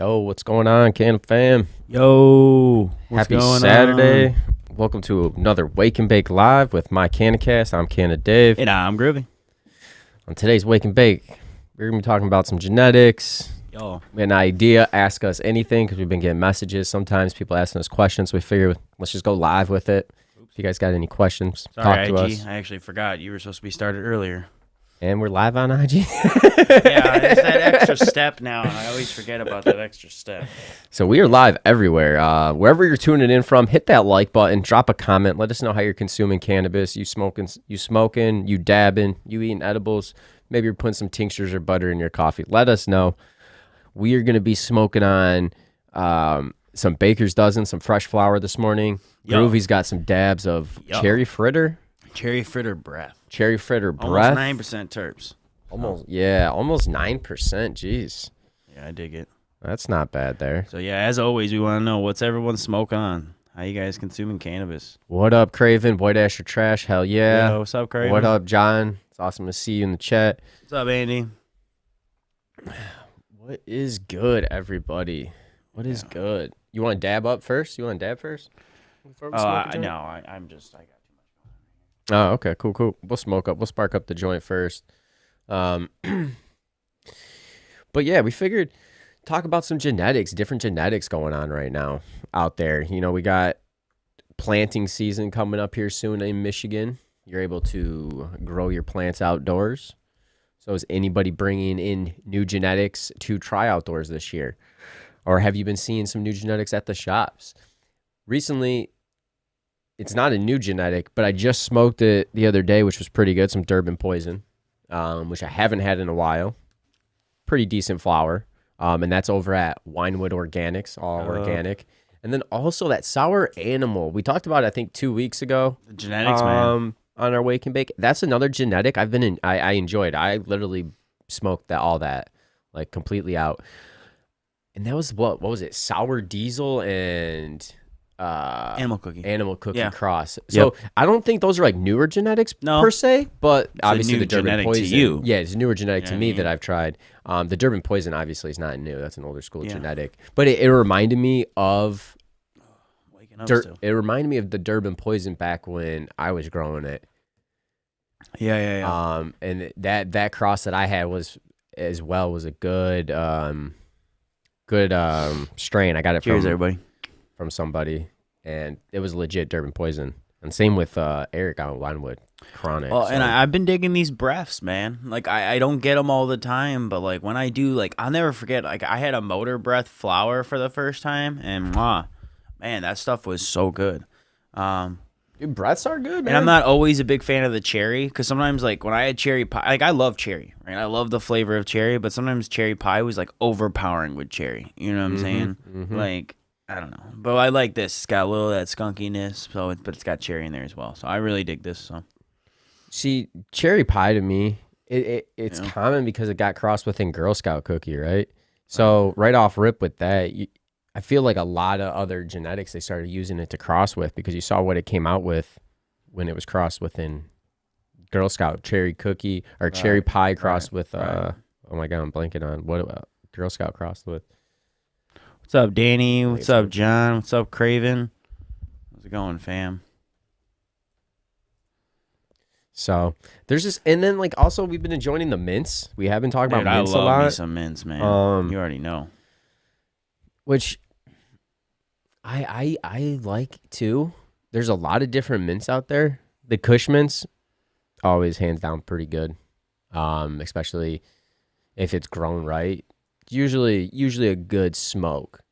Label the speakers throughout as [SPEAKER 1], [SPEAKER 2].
[SPEAKER 1] Yo, what's going on, Can fam?
[SPEAKER 2] Yo, what's
[SPEAKER 1] Happy
[SPEAKER 2] going
[SPEAKER 1] Saturday.
[SPEAKER 2] on?
[SPEAKER 1] Welcome to another Wake and Bake Live with MiCannaCast. I'm Cannadave.
[SPEAKER 2] And I'm Groovee.
[SPEAKER 1] On today's Wake and Bake, we're going to be talking about some genetics.
[SPEAKER 2] Yo.
[SPEAKER 1] We had an idea, ask us anything, because we've been getting messages. Sometimes people asking us questions. We figured let's just go live with it. If you guys got any questions,
[SPEAKER 2] Sorry,
[SPEAKER 1] talk to
[SPEAKER 2] IG.
[SPEAKER 1] us.
[SPEAKER 2] I actually forgot you were supposed to be started earlier.
[SPEAKER 1] And we're live on IG.
[SPEAKER 2] Yeah, it's that extra step now. I always forget about that extra step.
[SPEAKER 1] So we are live everywhere. Wherever you're tuning in from, hit that like button, drop a comment. Let us know how you're consuming cannabis. You smoking, you dabbing, you eating edibles. Maybe you're putting some tinctures or butter in your coffee. Let us know. We are going to be smoking on some Baker's Dozen, some fresh flower this morning.
[SPEAKER 2] Yo.
[SPEAKER 1] Groovy's got some dabs of cherry fritter.
[SPEAKER 2] Cherry fritter breath.
[SPEAKER 1] Cherry fritter breath.
[SPEAKER 2] Almost 9% terps.
[SPEAKER 1] Almost 9%. Jeez.
[SPEAKER 2] Yeah, I dig it.
[SPEAKER 1] That's not bad there.
[SPEAKER 2] So yeah, as always, we want to know what's everyone smoking on. How you guys consuming cannabis?
[SPEAKER 1] What up, Craven? White Ash or Trash? Hell yeah.
[SPEAKER 2] Yo, what's up, Craven?
[SPEAKER 1] What up, John? It's awesome to see you in the chat.
[SPEAKER 2] What's up, Andy?
[SPEAKER 1] What is good, everybody? What is good? You want to dab up first? You want to dab first? Before we smoke a joint?
[SPEAKER 2] No, I got too much.
[SPEAKER 1] Oh, okay, cool. We'll spark up the joint first. But yeah, we figured talk about some genetics, different genetics going on right now out there. You know, we got planting season coming up here soon in Michigan. You're able to grow your plants outdoors. So is anybody bringing in new genetics to try outdoors this year? Or have you been seeing some new genetics at the shops? Recently, it's not a new genetic, but I just smoked it the other day, which was pretty good. Some Durban Poison, which I haven't had in a while. Pretty decent flower. And that's over at Winewood Organics, all organic. And then also that Sour Animal. We talked about it, I think, 2 weeks ago.
[SPEAKER 2] The genetics, man.
[SPEAKER 1] On our Wake and Bake. That's another genetic I enjoyed. I literally smoked all that, like, completely out. And that was what was it? Sour Diesel and
[SPEAKER 2] Animal cookie
[SPEAKER 1] cross. So I don't think those are like newer genetics per se, but
[SPEAKER 2] it's
[SPEAKER 1] obviously
[SPEAKER 2] a new
[SPEAKER 1] the Durban
[SPEAKER 2] genetic
[SPEAKER 1] Poison.
[SPEAKER 2] to you.
[SPEAKER 1] Yeah, it's a newer genetic to me that I've tried. The Durban Poison obviously is not new. That's an older school genetic. But it reminded me of it reminded me of the Durban Poison back when I was growing it.
[SPEAKER 2] Yeah.
[SPEAKER 1] And that cross that I had was a good strain. I got it from somebody, and it was legit Durban Poison. And same with Eric on Winewood Chronic.
[SPEAKER 2] Oh, and I've been digging these breaths, man. Like I don't get them all the time, but like when I do, like I'll never forget. Like I had a motor breath flower for the first time, and man, that stuff was so good.
[SPEAKER 1] Dude, breaths are good, man.
[SPEAKER 2] And I'm not always a big fan of the cherry, because sometimes, like, when I had cherry pie, like, I love cherry, right? I love the flavor of cherry, but sometimes cherry pie was, like, overpowering with cherry. You know what I'm saying?
[SPEAKER 1] Mm-hmm.
[SPEAKER 2] Like, I don't know. But I like this. It's got a little of that skunkiness, but it's got cherry in there as well. So I really dig this. So
[SPEAKER 1] see, cherry pie to me, it's common because it got crossed with a Girl Scout cookie, right? So right off rip with that, I feel like a lot of other genetics, they started using it to cross with, because you saw what it came out with when it was crossed within Girl Scout cherry cookie or cherry pie crossed with, oh my God, I'm blanking on what Girl Scout crossed with.
[SPEAKER 2] What's up, Danny? What's up, John? What's up, Craven? How's it going, fam?
[SPEAKER 1] So there's this, and then like also we've been enjoying the mints. We have been talking about mints a lot.
[SPEAKER 2] I love me some mints, man. You already know.
[SPEAKER 1] Which I like too. There's a lot of different mints out there. The Kush mints, always hands down pretty good. Especially if it's grown right. Usually a good smoke.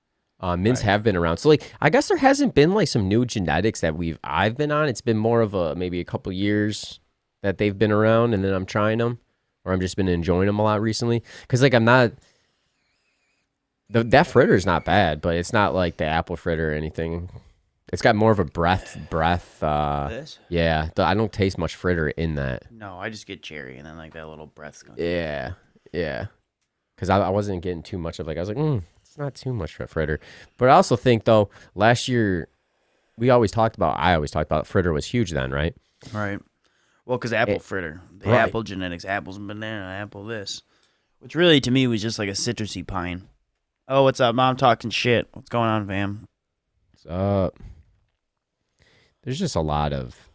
[SPEAKER 1] Mints have been around. So like I guess there hasn't been like some new genetics that I've been on. It's been more of maybe a couple years that they've been around, and then I'm trying them, or I'm just been enjoying them a lot recently. Cause like I'm not. That fritter's not bad, but it's not like the apple fritter or anything. It's got more of a breath.
[SPEAKER 2] This?
[SPEAKER 1] Yeah, I don't taste much fritter in that.
[SPEAKER 2] No, I just get cherry and then like that little breath skunk.
[SPEAKER 1] Yeah. Because I wasn't getting too much of I was like, it's not too much for fritter. But I also think though, last year I always talked about fritter was huge then, right?
[SPEAKER 2] Right. Well, because apple fritter, the apple genetics, apples and banana, apple this, which really to me was just like a citrusy pine. I Oh, what's up, Mom? Talking shit. What's going on, fam?
[SPEAKER 1] What's up? There's just a lot of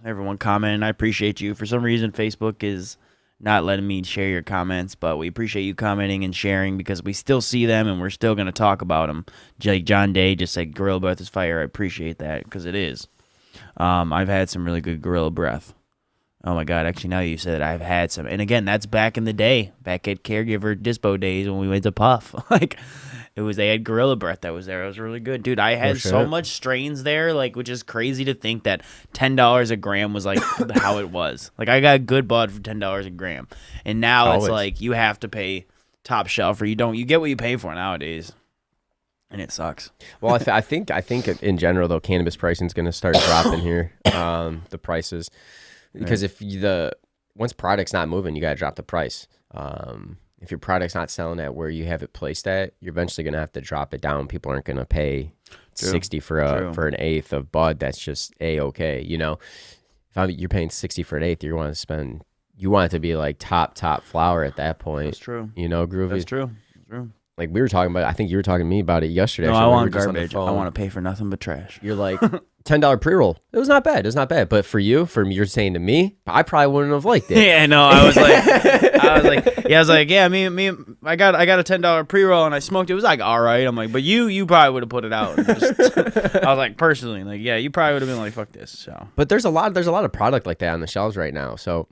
[SPEAKER 2] everyone commenting. I appreciate you. For some reason, Facebook is not letting me share your comments, but we appreciate you commenting and sharing because we still see them and we're still going to talk about them. Like John Day just said, Gorilla Breath is fire. I appreciate that because it is. I've had some really good Gorilla Breath. Oh my God, actually now you said it, I've had some. And again, that's back in the day, back at Caregiver Dispo days when we went to Puff. Like, they had Gorilla Breath that was there. It was really good. Dude, I had so much strains there, like, which is crazy to think that $10 a gram was, like, how it was. Like, I got good bud for $10 a gram. And now it's like, you have to pay top shelf or you don't. You get what you pay for nowadays. And it sucks.
[SPEAKER 1] Well, I think in general, though, cannabis pricing is going to start dropping here, the prices. Because if once product's not moving, you got to drop the price. If your product's not selling at where you have it placed at, you're eventually going to have to drop it down. People aren't going to pay $60 for an eighth of bud. That's just A-okay. You know, if you're paying $60 for an eighth, you want it to be like top flower at that point.
[SPEAKER 2] That's true.
[SPEAKER 1] You know, Groovy.
[SPEAKER 2] That's true.
[SPEAKER 1] Like we were talking about, I think you were talking to me about it yesterday.
[SPEAKER 2] No, I want garbage. I want to pay for nothing but trash.
[SPEAKER 1] You're like, $10 pre-roll. It was not bad. But for you're saying to me, I probably wouldn't have liked it.
[SPEAKER 2] Yeah, no, I was like, yeah, me, I got a $10 pre-roll and I smoked it. It was like, all right. I'm like, but you probably would have put it out. I was like, personally, like, yeah, you probably would have been like, fuck this. So,
[SPEAKER 1] but there's a lot of product like that on the shelves right now. So,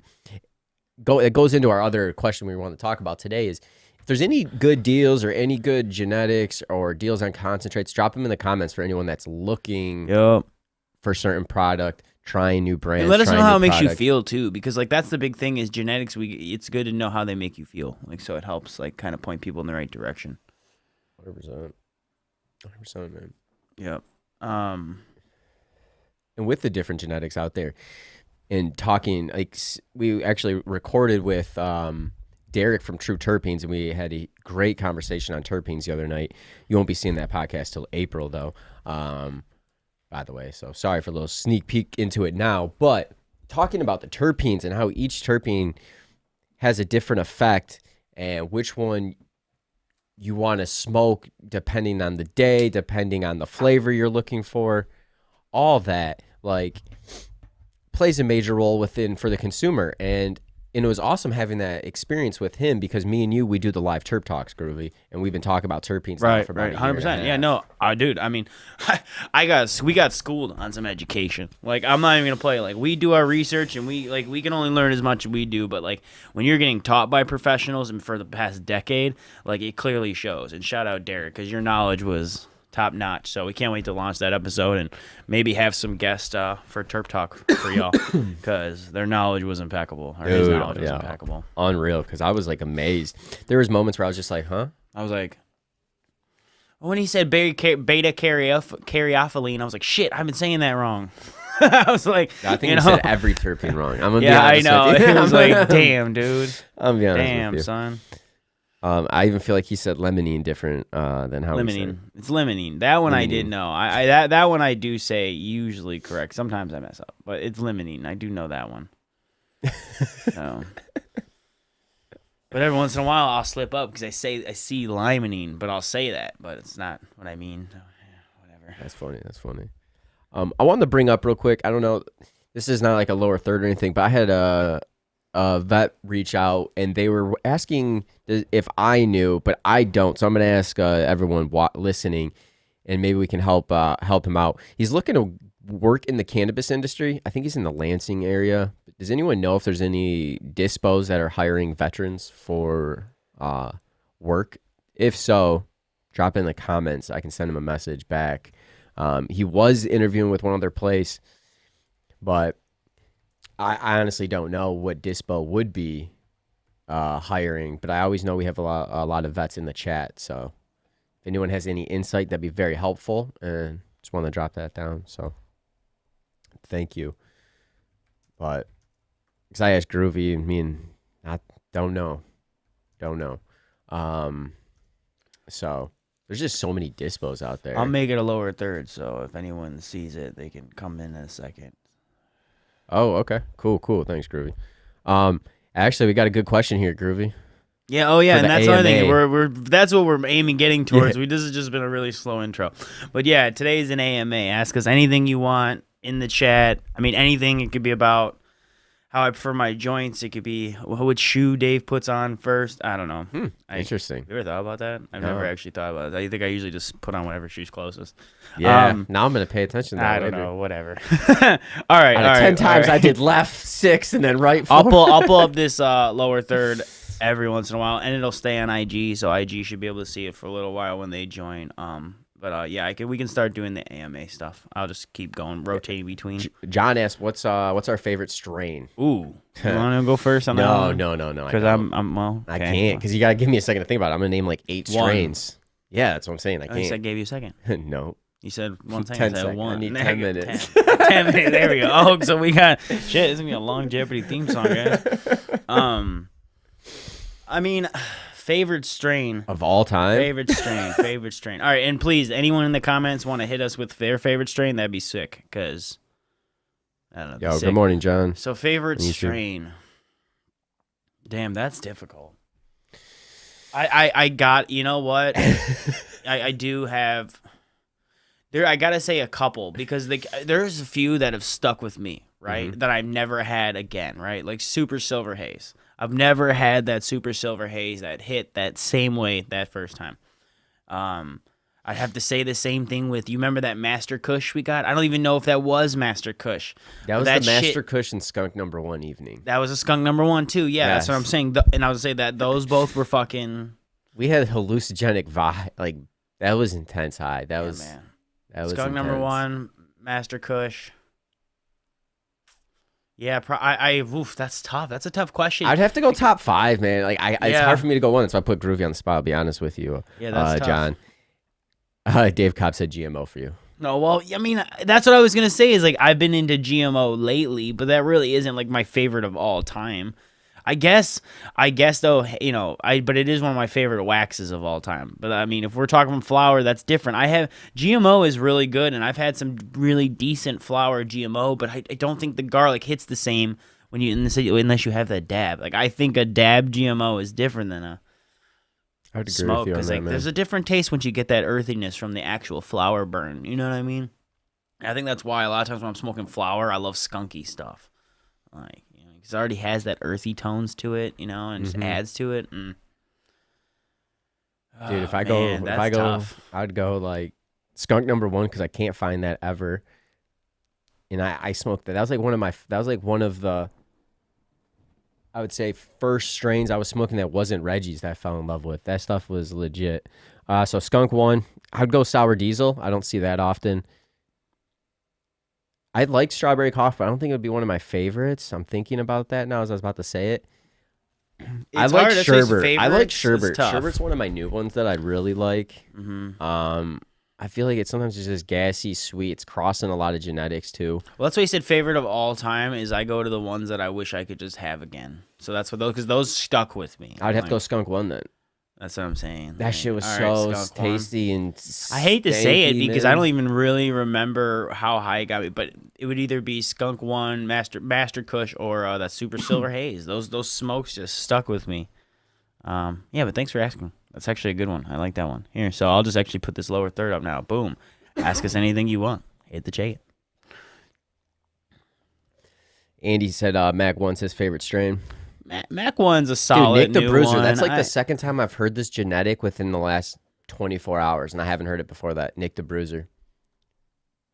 [SPEAKER 1] it goes into our other question we want to talk about today is, if there's any good deals or any good genetics or deals on concentrates, drop them in the comments for anyone that's looking for certain product, trying new brands.
[SPEAKER 2] And let us know how it makes you feel too, because like that's the big thing is genetics. It's good to know how they make you feel, like so it helps like kind of point people in the right direction.
[SPEAKER 1] 100%, man.
[SPEAKER 2] Yep.
[SPEAKER 1] And with the different genetics out there, and talking, like we actually recorded with Derek from True Terpenes, and we had a great conversation on terpenes the other night. You won't be seeing that podcast till April, though, by the way. So sorry for a little sneak peek into it now. But talking about the terpenes and how each terpene has a different effect and which one you want to smoke depending on the day, depending on the flavor you're looking for, all that, like, plays a major role for the consumer. And it was awesome having that experience with him because me and you, we do the live terp talks, Groovy, and we've been talking about terpenes now for about 100%.
[SPEAKER 2] Yeah, no, dude. I mean, we got schooled on some education. Like, I'm not even gonna play. Like, we do our research and we can only learn as much as we do. But like, when you're getting taught by professionals and for the past decade, like it clearly shows. And shout out Derek because your knowledge was top notch. So we can't wait to launch that episode and maybe have some guests for Terp Talk for y'all because their knowledge was impeccable. His knowledge was impeccable.
[SPEAKER 1] Unreal, because I was like amazed. There was moments where I was just like, huh?
[SPEAKER 2] I was like, when he said beta caryophyllene, I was like, shit, I've been saying that wrong. I was like,
[SPEAKER 1] I think you said every terpene wrong. I'm gonna be honest
[SPEAKER 2] I know.
[SPEAKER 1] with you.
[SPEAKER 2] It was like, damn, dude.
[SPEAKER 1] I'm be honest
[SPEAKER 2] damn,
[SPEAKER 1] with you.
[SPEAKER 2] son.
[SPEAKER 1] I even feel like he said limonene different than how he said it.
[SPEAKER 2] It's limonene. That one I did know. That one I do say usually correct. Sometimes I mess up, but it's limonene. I do know that one. So. But every once in a while I'll slip up because I see limonene, but I'll say that, but it's not what I mean. So, yeah, whatever.
[SPEAKER 1] That's funny. I wanted to bring up real quick. I don't know. This is not like a lower third or anything, but I had a vet reach out and they were asking if I knew, but I don't. So I'm going to ask everyone listening, and maybe we can help him out. He's looking to work in the cannabis industry. I think he's in the Lansing area. Does anyone know if there's any dispos that are hiring veterans for work? If so, drop in the comments. I can send him a message back. He was interviewing with one other place, but I honestly don't know what dispo would be hiring, but I always know we have a lot of vets in the chat. So if anyone has any insight, that'd be very helpful. And just want to drop that down. So thank you. But because I asked Groovy, I don't know. So there's just so many dispos out there.
[SPEAKER 2] I'll make it a lower third, so if anyone sees it, they can come in a second.
[SPEAKER 1] Oh, okay. Cool. Thanks, Groovy. Actually, we got a good question here, Groovy.
[SPEAKER 2] Yeah, oh yeah,
[SPEAKER 1] for
[SPEAKER 2] and
[SPEAKER 1] the
[SPEAKER 2] that's another thing.
[SPEAKER 1] AMA.
[SPEAKER 2] That's what we're getting towards.
[SPEAKER 1] Yeah.
[SPEAKER 2] This has just been a really slow intro. But yeah, today's an AMA. Ask us anything you want in the chat. I mean, anything. It could be about how I prefer my joints. It could be which shoe Dave puts on first. I don't know.
[SPEAKER 1] Interesting.
[SPEAKER 2] You ever thought about that? I've never actually thought about it. I think I usually just put on whatever shoe's closest.
[SPEAKER 1] Yeah. Now I'm gonna pay attention to that.
[SPEAKER 2] I don't
[SPEAKER 1] later.
[SPEAKER 2] know. Whatever. All right.
[SPEAKER 1] Out of 10 times,
[SPEAKER 2] all right.
[SPEAKER 1] I did left 6 and then right 4.
[SPEAKER 2] I'll pull up this lower third every once in a while, and it'll stay on IG, so IG should be able to see it for a little while when they join. But yeah, we can start doing the AMA stuff. I'll just keep going, rotating between.
[SPEAKER 1] John asked, "What's our favorite strain?"
[SPEAKER 2] Ooh, you want to go first on that one?
[SPEAKER 1] No.
[SPEAKER 2] Because I'm well.
[SPEAKER 1] I
[SPEAKER 2] okay.
[SPEAKER 1] can't because you gotta give me a second to think about it. I'm gonna name like 8 strains. Yeah, that's what I'm saying. I
[SPEAKER 2] At least I
[SPEAKER 1] can't.
[SPEAKER 2] gave you a second.
[SPEAKER 1] No.
[SPEAKER 2] You said one thing.
[SPEAKER 1] 10
[SPEAKER 2] I said
[SPEAKER 1] seconds.
[SPEAKER 2] one.
[SPEAKER 1] I need 10 minutes.
[SPEAKER 2] 10 minutes. There we go. Oh, so we got shit. This is gonna be a long Jeopardy theme song, guys. I mean, favorite strain
[SPEAKER 1] Of all time.
[SPEAKER 2] Favorite strain. All right, and please, anyone in the comments want to hit us with their favorite strain? That'd be sick. Cause I don't know.
[SPEAKER 1] Yo, good morning, John.
[SPEAKER 2] So favorite
[SPEAKER 1] You too.
[SPEAKER 2] strain. Damn, that's difficult. I got. You know what? I do have. I gotta say a couple because there's a few that have stuck with me, right?
[SPEAKER 1] Mm-hmm.
[SPEAKER 2] That I've never had again, right? Like Super Silver Haze. I've never had that Super Silver Haze that hit that same way that first time. I'd have to say the same thing with, you remember that Master Kush we got? I don't even know if that was Master Kush.
[SPEAKER 1] That was
[SPEAKER 2] that
[SPEAKER 1] the Master Kush and Skunk #1 evening.
[SPEAKER 2] That was a skunk #1 too. Yeah,
[SPEAKER 1] Yes.
[SPEAKER 2] that's what I'm saying. And I would say that those both were fucking.
[SPEAKER 1] We had hallucinogenic vibe. Like, that was intense high. That
[SPEAKER 2] Yeah,
[SPEAKER 1] was
[SPEAKER 2] man.
[SPEAKER 1] that was
[SPEAKER 2] Skunk
[SPEAKER 1] intense.
[SPEAKER 2] #1, Master Kush. Yeah, oof, that's tough. That's a tough question.
[SPEAKER 1] I'd have to go top 5, man. Like, it's
[SPEAKER 2] Yeah.
[SPEAKER 1] hard for me to go one. That's why I put Groovy on the spot. I'll be honest with you.
[SPEAKER 2] Yeah, that's tough.
[SPEAKER 1] John. Dave Cobb said GMO for you.
[SPEAKER 2] No, well, I mean, that's what I was gonna say. Is like I've been into GMO lately, but that really isn't like my favorite of all time. I guess though, you know, but it is one of my favorite waxes of all time. But I mean, if we're talking flour, that's different. GMO is really good, and I've had some really decent flour GMO, but I don't think the garlic hits the same when unless you have that dab. Like I think a dab GMO is different than a
[SPEAKER 1] I would agree
[SPEAKER 2] smoke
[SPEAKER 1] with you on
[SPEAKER 2] because
[SPEAKER 1] that,
[SPEAKER 2] like
[SPEAKER 1] man.
[SPEAKER 2] there's a different taste once you get that earthiness from the actual flour burn. You know what I mean? I think that's why a lot of times when I'm smoking flour, I love skunky stuff. Like, you know, because it already has that earthy tones to it, you know, and just adds to it. And
[SPEAKER 1] Dude, if I
[SPEAKER 2] that's
[SPEAKER 1] go,
[SPEAKER 2] tough.
[SPEAKER 1] I'd go like Skunk #1 because I can't find that ever. And I smoked that. That was like one of the, I would say, first strains I was smoking that wasn't Reggie's that I fell in love with. That stuff was legit. So Skunk 1, I'd go Sour Diesel. I don't see that often. I like Strawberry Cough, but I don't think it would be one of my favorites. I'm thinking about that now as I was about to say it. I
[SPEAKER 2] It's
[SPEAKER 1] like
[SPEAKER 2] hard to say
[SPEAKER 1] Sherbert. I like
[SPEAKER 2] favorites.
[SPEAKER 1] Sherbert.
[SPEAKER 2] It's tough.
[SPEAKER 1] Sherbert's one of my new ones that I really like.
[SPEAKER 2] Mm-hmm.
[SPEAKER 1] I feel like sometimes it's just gassy, sweet. It's crossing a lot of genetics too.
[SPEAKER 2] Well, that's why he said favorite of all time is I go to the ones that I wish I could just have again. So that's what because those stuck with me.
[SPEAKER 1] I'd have to go Skunk 1 then.
[SPEAKER 2] That's what I'm saying.
[SPEAKER 1] That shit was
[SPEAKER 2] All right,
[SPEAKER 1] so
[SPEAKER 2] Skunk 1.
[SPEAKER 1] tasty and
[SPEAKER 2] I hate to say it
[SPEAKER 1] stanky,
[SPEAKER 2] because
[SPEAKER 1] man.
[SPEAKER 2] I don't even really remember how high it got me, but it would either be Skunk 1, Master Kush, or that Super Silver Haze. Those smokes just stuck with me. Yeah, but thanks for asking. That's actually a good one. I like that one. Here, so I'll just actually put this lower third up now. Boom. Ask us anything you want. Hit the chat.
[SPEAKER 1] Andy said Mac 1's his favorite strain.
[SPEAKER 2] Mac 1's a solid
[SPEAKER 1] Dude, Nick the
[SPEAKER 2] new
[SPEAKER 1] Bruiser.
[SPEAKER 2] one.
[SPEAKER 1] That's like the second time I've heard this genetic within the last 24 hours, and I haven't heard it before that. Nick the Bruiser.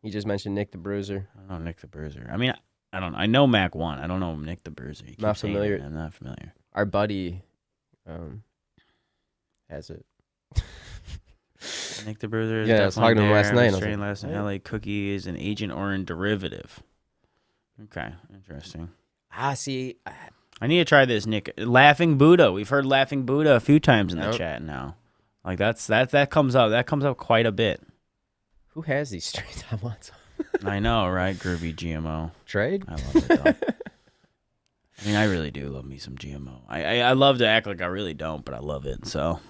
[SPEAKER 1] You just mentioned Nick the Bruiser.
[SPEAKER 2] I don't know Nick the Bruiser. I mean, I don't know. I know Mac 1. I don't know Nick the Bruiser. You keep
[SPEAKER 1] Not
[SPEAKER 2] saying
[SPEAKER 1] familiar.
[SPEAKER 2] it. I'm not familiar.
[SPEAKER 1] Our buddy has it.
[SPEAKER 2] Nick the Bruiser is
[SPEAKER 1] Yeah, I was talking to him last night, and I was
[SPEAKER 2] Strain
[SPEAKER 1] like,
[SPEAKER 2] last night. LA Cookie is an agent or a derivative. Okay, interesting.
[SPEAKER 1] See,
[SPEAKER 2] I need to try this, Nick. Laughing Buddha. We've heard Laughing Buddha a few times in the
[SPEAKER 1] Yep.
[SPEAKER 2] chat now. Like that comes up. That comes up quite a bit.
[SPEAKER 1] who has these strains? I want some.
[SPEAKER 2] I know, right? Groovy GMO.
[SPEAKER 1] Trade?
[SPEAKER 2] I love it though. I mean, I really do love me some GMO. I love to act like I really don't, but I love it. So,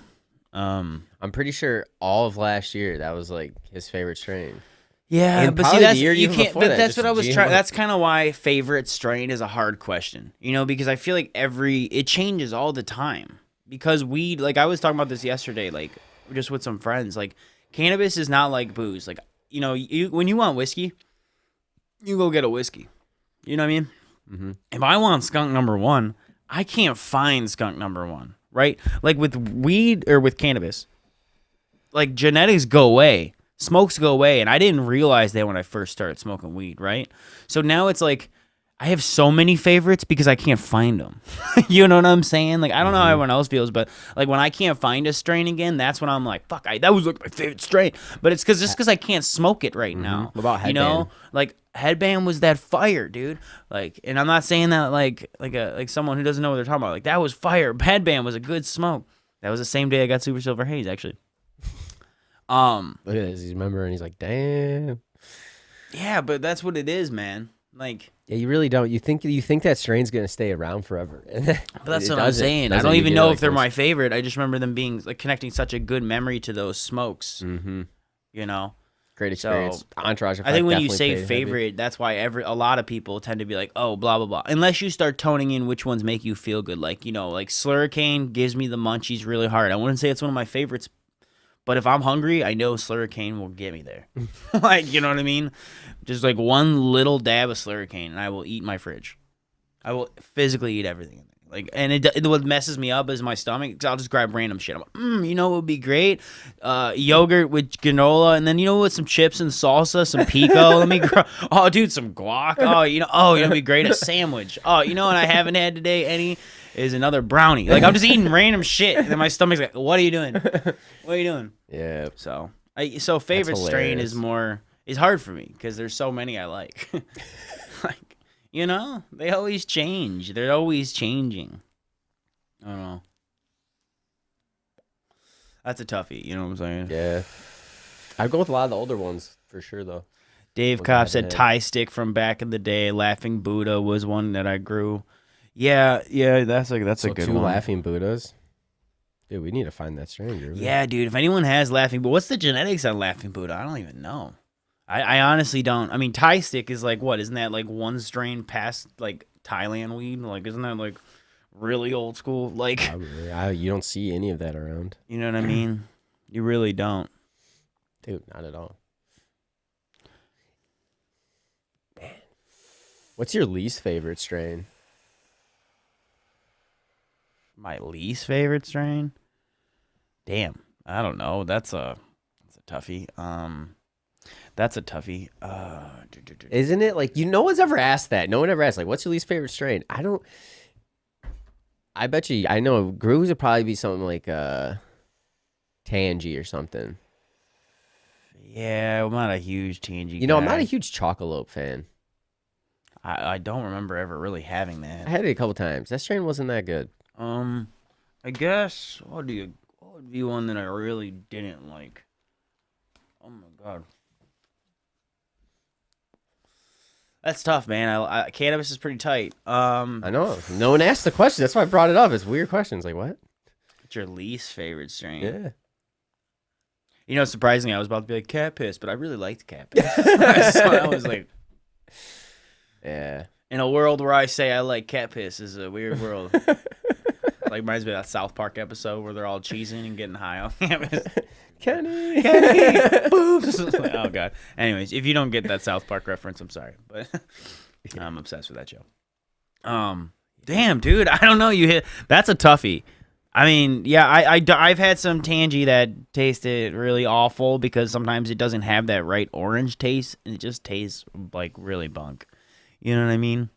[SPEAKER 1] I'm pretty sure all of last year that was like his favorite strain.
[SPEAKER 2] yeah,
[SPEAKER 1] And
[SPEAKER 2] but see,
[SPEAKER 1] probably the
[SPEAKER 2] that's
[SPEAKER 1] year
[SPEAKER 2] you
[SPEAKER 1] even
[SPEAKER 2] can't.
[SPEAKER 1] before
[SPEAKER 2] But
[SPEAKER 1] that,
[SPEAKER 2] that's
[SPEAKER 1] just
[SPEAKER 2] what I was
[SPEAKER 1] GMO.
[SPEAKER 2] trying. That's kind of why favorite strain is a hard question, you know, because I feel like it changes all the time. because weed, like I was talking about this yesterday, like just with some friends, like cannabis is not like booze. Like, you know, when you want whiskey, you go get a whiskey. You know what I mean?
[SPEAKER 1] Mm-hmm.
[SPEAKER 2] If I want skunk number one, I can't find skunk number one, right? Like with weed or with cannabis, like genetics go away, smokes go away, and I didn't realize that when I first started smoking weed, right? So now it's like I have so many favorites because I can't find them. You know what I'm saying? Like I don't know how everyone else feels, but like when I can't find a strain again, that's when I'm like, fuck, that was like my favorite strain. But it's because I can't smoke it right now.
[SPEAKER 1] What about
[SPEAKER 2] Headband? You know, like Headband was that fire, dude. Like, and I'm not saying that like someone who doesn't know what they're talking about. Like that was fire. Headband was a good smoke. That was the same day I got Super Silver Haze, actually.
[SPEAKER 1] Look at this. He's remembering. He's like, damn.
[SPEAKER 2] Yeah, but that's what it is, man. Like,
[SPEAKER 1] yeah, you really don't. You think that strain's gonna stay around forever?
[SPEAKER 2] But that's what I'm saying. I don't even know if they're my favorite. I just remember them being like connecting such a good memory to those smokes.
[SPEAKER 1] Mm-hmm.
[SPEAKER 2] You know,
[SPEAKER 1] great experience.
[SPEAKER 2] So,
[SPEAKER 1] Entourage.
[SPEAKER 2] I think when you say favorite, that's why a lot of people tend to be like, oh, blah blah blah. Unless you start toning in which ones make you feel good. Like, you know, like Slurricane gives me the munchies really hard. I wouldn't say it's one of my favorites. But if I'm hungry, I know Slurricane will get me there. Like, you know what I mean? Just like one little dab of Slurricane, and I will eat my fridge. I will physically eat everything. Like, and what messes me up is my stomach. Cause I'll just grab random shit. I'm like, you know what would be great? Yogurt with granola, and then you know what? Some chips and salsa, some pico. Oh, dude, some guac. It'd be great. A sandwich. Oh, you know what I haven't had today? Is another brownie. Like, I'm just eating random shit, and then my stomach's like, what are you doing? What are you doing?
[SPEAKER 1] Yeah.
[SPEAKER 2] So favorite strain is hard for me because there's so many I like. Like, you know, they always change. They're always changing. I don't know. That's a toughie. You know what I'm saying?
[SPEAKER 1] Yeah. I'd go with a lot of the older ones for sure, though.
[SPEAKER 2] Dave Kopp said Thai stick from back in the day. Laughing Buddha was one that I grew. Yeah, that's a good
[SPEAKER 1] two
[SPEAKER 2] one.
[SPEAKER 1] Laughing Buddhas. Dude, we need to find that strain.
[SPEAKER 2] Yeah, dude. If anyone has Laughing Buddha, what's the genetics on Laughing Buddha? I don't even know. I honestly don't. I mean, Thai stick is like what? Isn't that like one strain past like Thailand weed? Like, isn't that like really old school? Like,
[SPEAKER 1] you don't see any of that around.
[SPEAKER 2] You know what I mean? You really don't,
[SPEAKER 1] dude. Not at all. Man, what's your least favorite strain?
[SPEAKER 2] My least favorite strain? Damn, I don't know. That's a toughie. That's a toughie.
[SPEAKER 1] Isn't it? Like, no one's ever asked that. No one ever asked, like, what's your least favorite strain? I bet you, I know Grooves would probably be something like Tangy or something.
[SPEAKER 2] Yeah, I'm not a huge Tangy guy.
[SPEAKER 1] I'm not a huge Chocolope fan.
[SPEAKER 2] I don't remember ever really having that.
[SPEAKER 1] I had it a couple times. That strain wasn't that good.
[SPEAKER 2] I guess what would be one that I really didn't like? Oh my god, that's tough, man. Cannabis is pretty tight.
[SPEAKER 1] I know. No one asked the question. That's why I brought it up. It's weird questions. Like, what?
[SPEAKER 2] What's your least favorite strain?
[SPEAKER 1] Yeah.
[SPEAKER 2] You know, surprisingly, I was about to be like cat piss, but I really liked cat piss. So I was like,
[SPEAKER 1] yeah.
[SPEAKER 2] In a world where I say I like cat piss is a weird world. Like, reminds me of that South Park episode where they're all cheesing and getting high off campus.
[SPEAKER 1] Kenny,
[SPEAKER 2] boobs. Like, oh god. Anyways, if you don't get that South Park reference, I'm sorry, but I'm obsessed with that show. Damn, dude, I don't know. That's a toughie. I mean, yeah, I've had some Tangy that tasted really awful because sometimes it doesn't have that right orange taste, and it just tastes like really bunk. You know what I mean?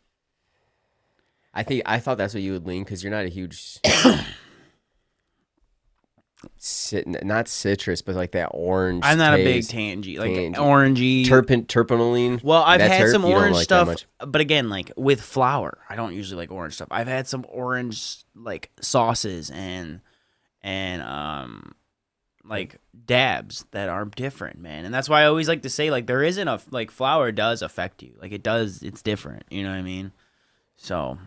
[SPEAKER 1] I thought that's what you would lean because you're not a huge not citrus, but like that orange.
[SPEAKER 2] I'm not
[SPEAKER 1] taste.
[SPEAKER 2] a big Tangy, like orangey
[SPEAKER 1] terpenoline.
[SPEAKER 2] Well, I've had some orange stuff, but again, like with flour, I don't usually like orange stuff. I've had some orange like sauces and like dabs that are different, man. And that's why I always like to say, like, there isn't a like flour does affect you, like it does. It's different. You know what I mean? So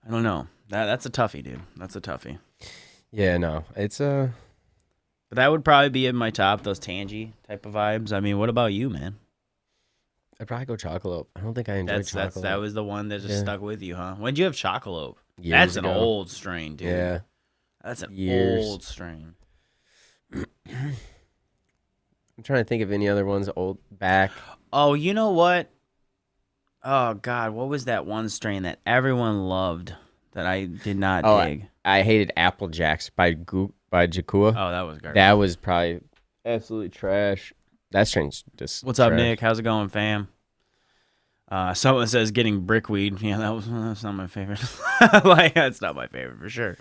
[SPEAKER 2] I don't know. That's a toughie, dude. That's a toughie.
[SPEAKER 1] Yeah, no, it's
[SPEAKER 2] But that would probably be in my top, those Tangy type of vibes. I mean, what about you, man?
[SPEAKER 1] I'd probably go Chocolope. I don't think I enjoyed Chocolope.
[SPEAKER 2] That was the one that just stuck with you, huh? When'd you have Chocolope?
[SPEAKER 1] Years
[SPEAKER 2] That's
[SPEAKER 1] ago.
[SPEAKER 2] an old strain, dude.
[SPEAKER 1] Yeah.
[SPEAKER 2] That's an
[SPEAKER 1] years.
[SPEAKER 2] old strain.
[SPEAKER 1] I'm trying to think of any other ones old back.
[SPEAKER 2] Oh, you know what? Oh God, what was that one strain that everyone loved that I did not dig?
[SPEAKER 1] I hated Apple Jacks by Jakua.
[SPEAKER 2] Oh, that was garbage.
[SPEAKER 1] That was probably absolutely trash. That strain's just.
[SPEAKER 2] What's
[SPEAKER 1] trash.
[SPEAKER 2] up, Nick? How's it going, fam? Someone says getting brickweed. Yeah, that's not my favorite. Like that's not my favorite for sure.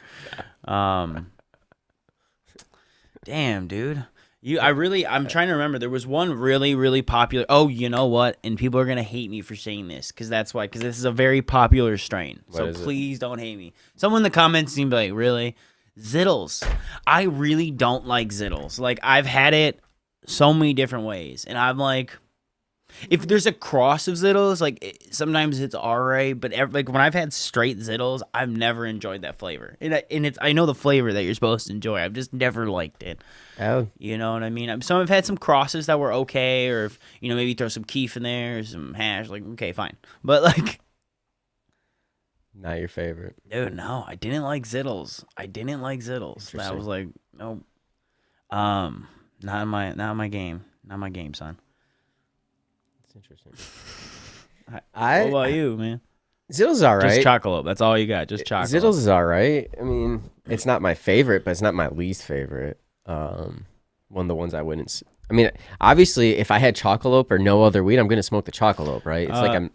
[SPEAKER 2] Damn, dude. I'm trying to remember. There was one really, really popular. Oh, you know what? And people are gonna hate me for saying this because that's why. Because this is a very popular strain. So please don't hate me. Someone in the comments seemed like, really, Zittles. I really don't like Zittles. Like I've had it so many different ways, and I'm like, if there's a cross of Zittles, like sometimes it's alright, but like when I've had straight Zittles, I've never enjoyed that flavor. And I know the flavor that you're supposed to enjoy. I've just never liked it.
[SPEAKER 1] Oh,
[SPEAKER 2] you know what I mean? So I've had some crosses that were okay, or if, maybe throw some keef in there, or some hash. Like okay, fine. But like,
[SPEAKER 1] not your favorite,
[SPEAKER 2] dude. No, I didn't like Zittles. That was like no, not my game, son.
[SPEAKER 1] Interesting.
[SPEAKER 2] What about you, man?
[SPEAKER 1] Zittles is all right.
[SPEAKER 2] Just chocolate. That's all you got. Just chocolate.
[SPEAKER 1] Zittles is all right. I mean, it's not my favorite, but it's not my least favorite. One of the ones I wouldn't. I mean, obviously, if I had chocolate or no other weed, I'm gonna smoke the chocolate, right? It's like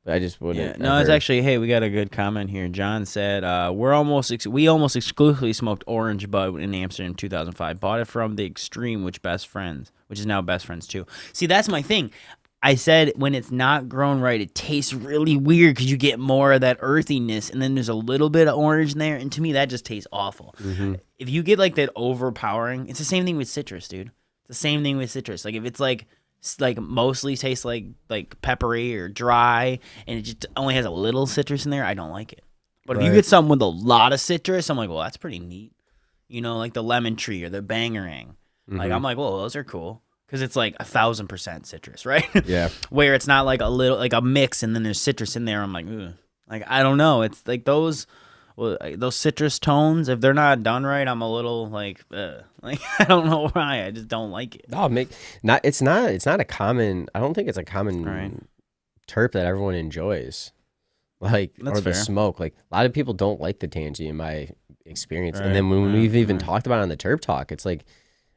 [SPEAKER 1] I just wouldn't.
[SPEAKER 2] Yeah, no, it's actually. Hey, we got a good comment here. John said, we almost exclusively smoked Orange Bud in Amsterdam in 2005. Bought it from the Extreme, which is now Best Friends too. See, that's my thing. I said when it's not grown right, it tastes really weird because you get more of that earthiness, and then there's a little bit of orange in there, and to me, that just tastes awful.
[SPEAKER 1] Mm-hmm.
[SPEAKER 2] If you get like that overpowering, it's the same thing with citrus, dude. It's the same thing with citrus. Like if it's like mostly tastes like peppery or dry, and it just only has a little citrus in there, I don't like it. But if you get something with a lot of citrus, I'm like, well, that's pretty neat. Like the lemon tree or the bangerang. Mm-hmm. Like I'm like, well, those are cool. Because it's like 1,000% citrus, right?
[SPEAKER 1] Yeah.
[SPEAKER 2] Where it's not like a mix and then there's citrus in there. I'm like, ugh. Like I don't know. It's like those citrus tones. If they're not done right, I'm a little like, ugh. Like I don't know why. I just don't like it.
[SPEAKER 1] No, it's not a common. I don't think it's a common terp that everyone enjoys. Like
[SPEAKER 2] That's
[SPEAKER 1] or the
[SPEAKER 2] fair.
[SPEAKER 1] smoke. Like a lot of people don't like the tangy in my experience.
[SPEAKER 2] Right,
[SPEAKER 1] and then when we've even
[SPEAKER 2] right.
[SPEAKER 1] talked about it on the terp talk, it's like.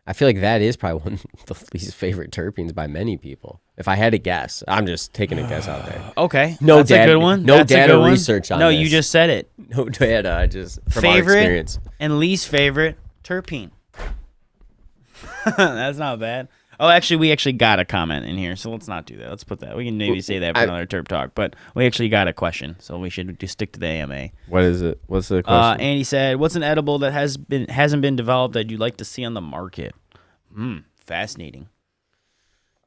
[SPEAKER 1] I feel like that is probably one of the least favorite terpenes by many people. If I had to guess, I'm just taking a guess out there.
[SPEAKER 2] Okay,
[SPEAKER 1] That's
[SPEAKER 2] a good one.
[SPEAKER 1] No
[SPEAKER 2] That's
[SPEAKER 1] data
[SPEAKER 2] a good one.
[SPEAKER 1] research on
[SPEAKER 2] No,
[SPEAKER 1] this.
[SPEAKER 2] you just said it.
[SPEAKER 1] No data. I just from our experience.
[SPEAKER 2] Favorite and least favorite terpene. That's not bad. Oh, actually, we actually got a comment in here, so let's not do that. Let's put that. We can maybe say that for another terp talk, but we actually got a question, so we should just stick to the AMA.
[SPEAKER 1] What is it? What's the question?
[SPEAKER 2] Andy said, "What's an edible that hasn't been developed that you'd like to see on the market?" Fascinating.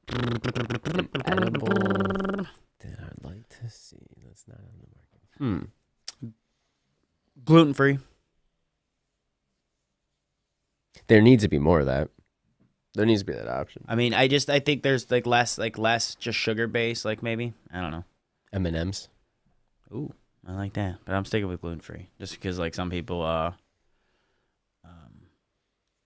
[SPEAKER 1] Edible that I'd like to see that's not on the market.
[SPEAKER 2] Gluten free.
[SPEAKER 1] There needs to be more of that. There needs to be that option.
[SPEAKER 2] I mean, I think there's less just sugar based, maybe. I don't know.
[SPEAKER 1] M&Ms.
[SPEAKER 2] Ooh, I like that, but I'm sticking with gluten free just because some people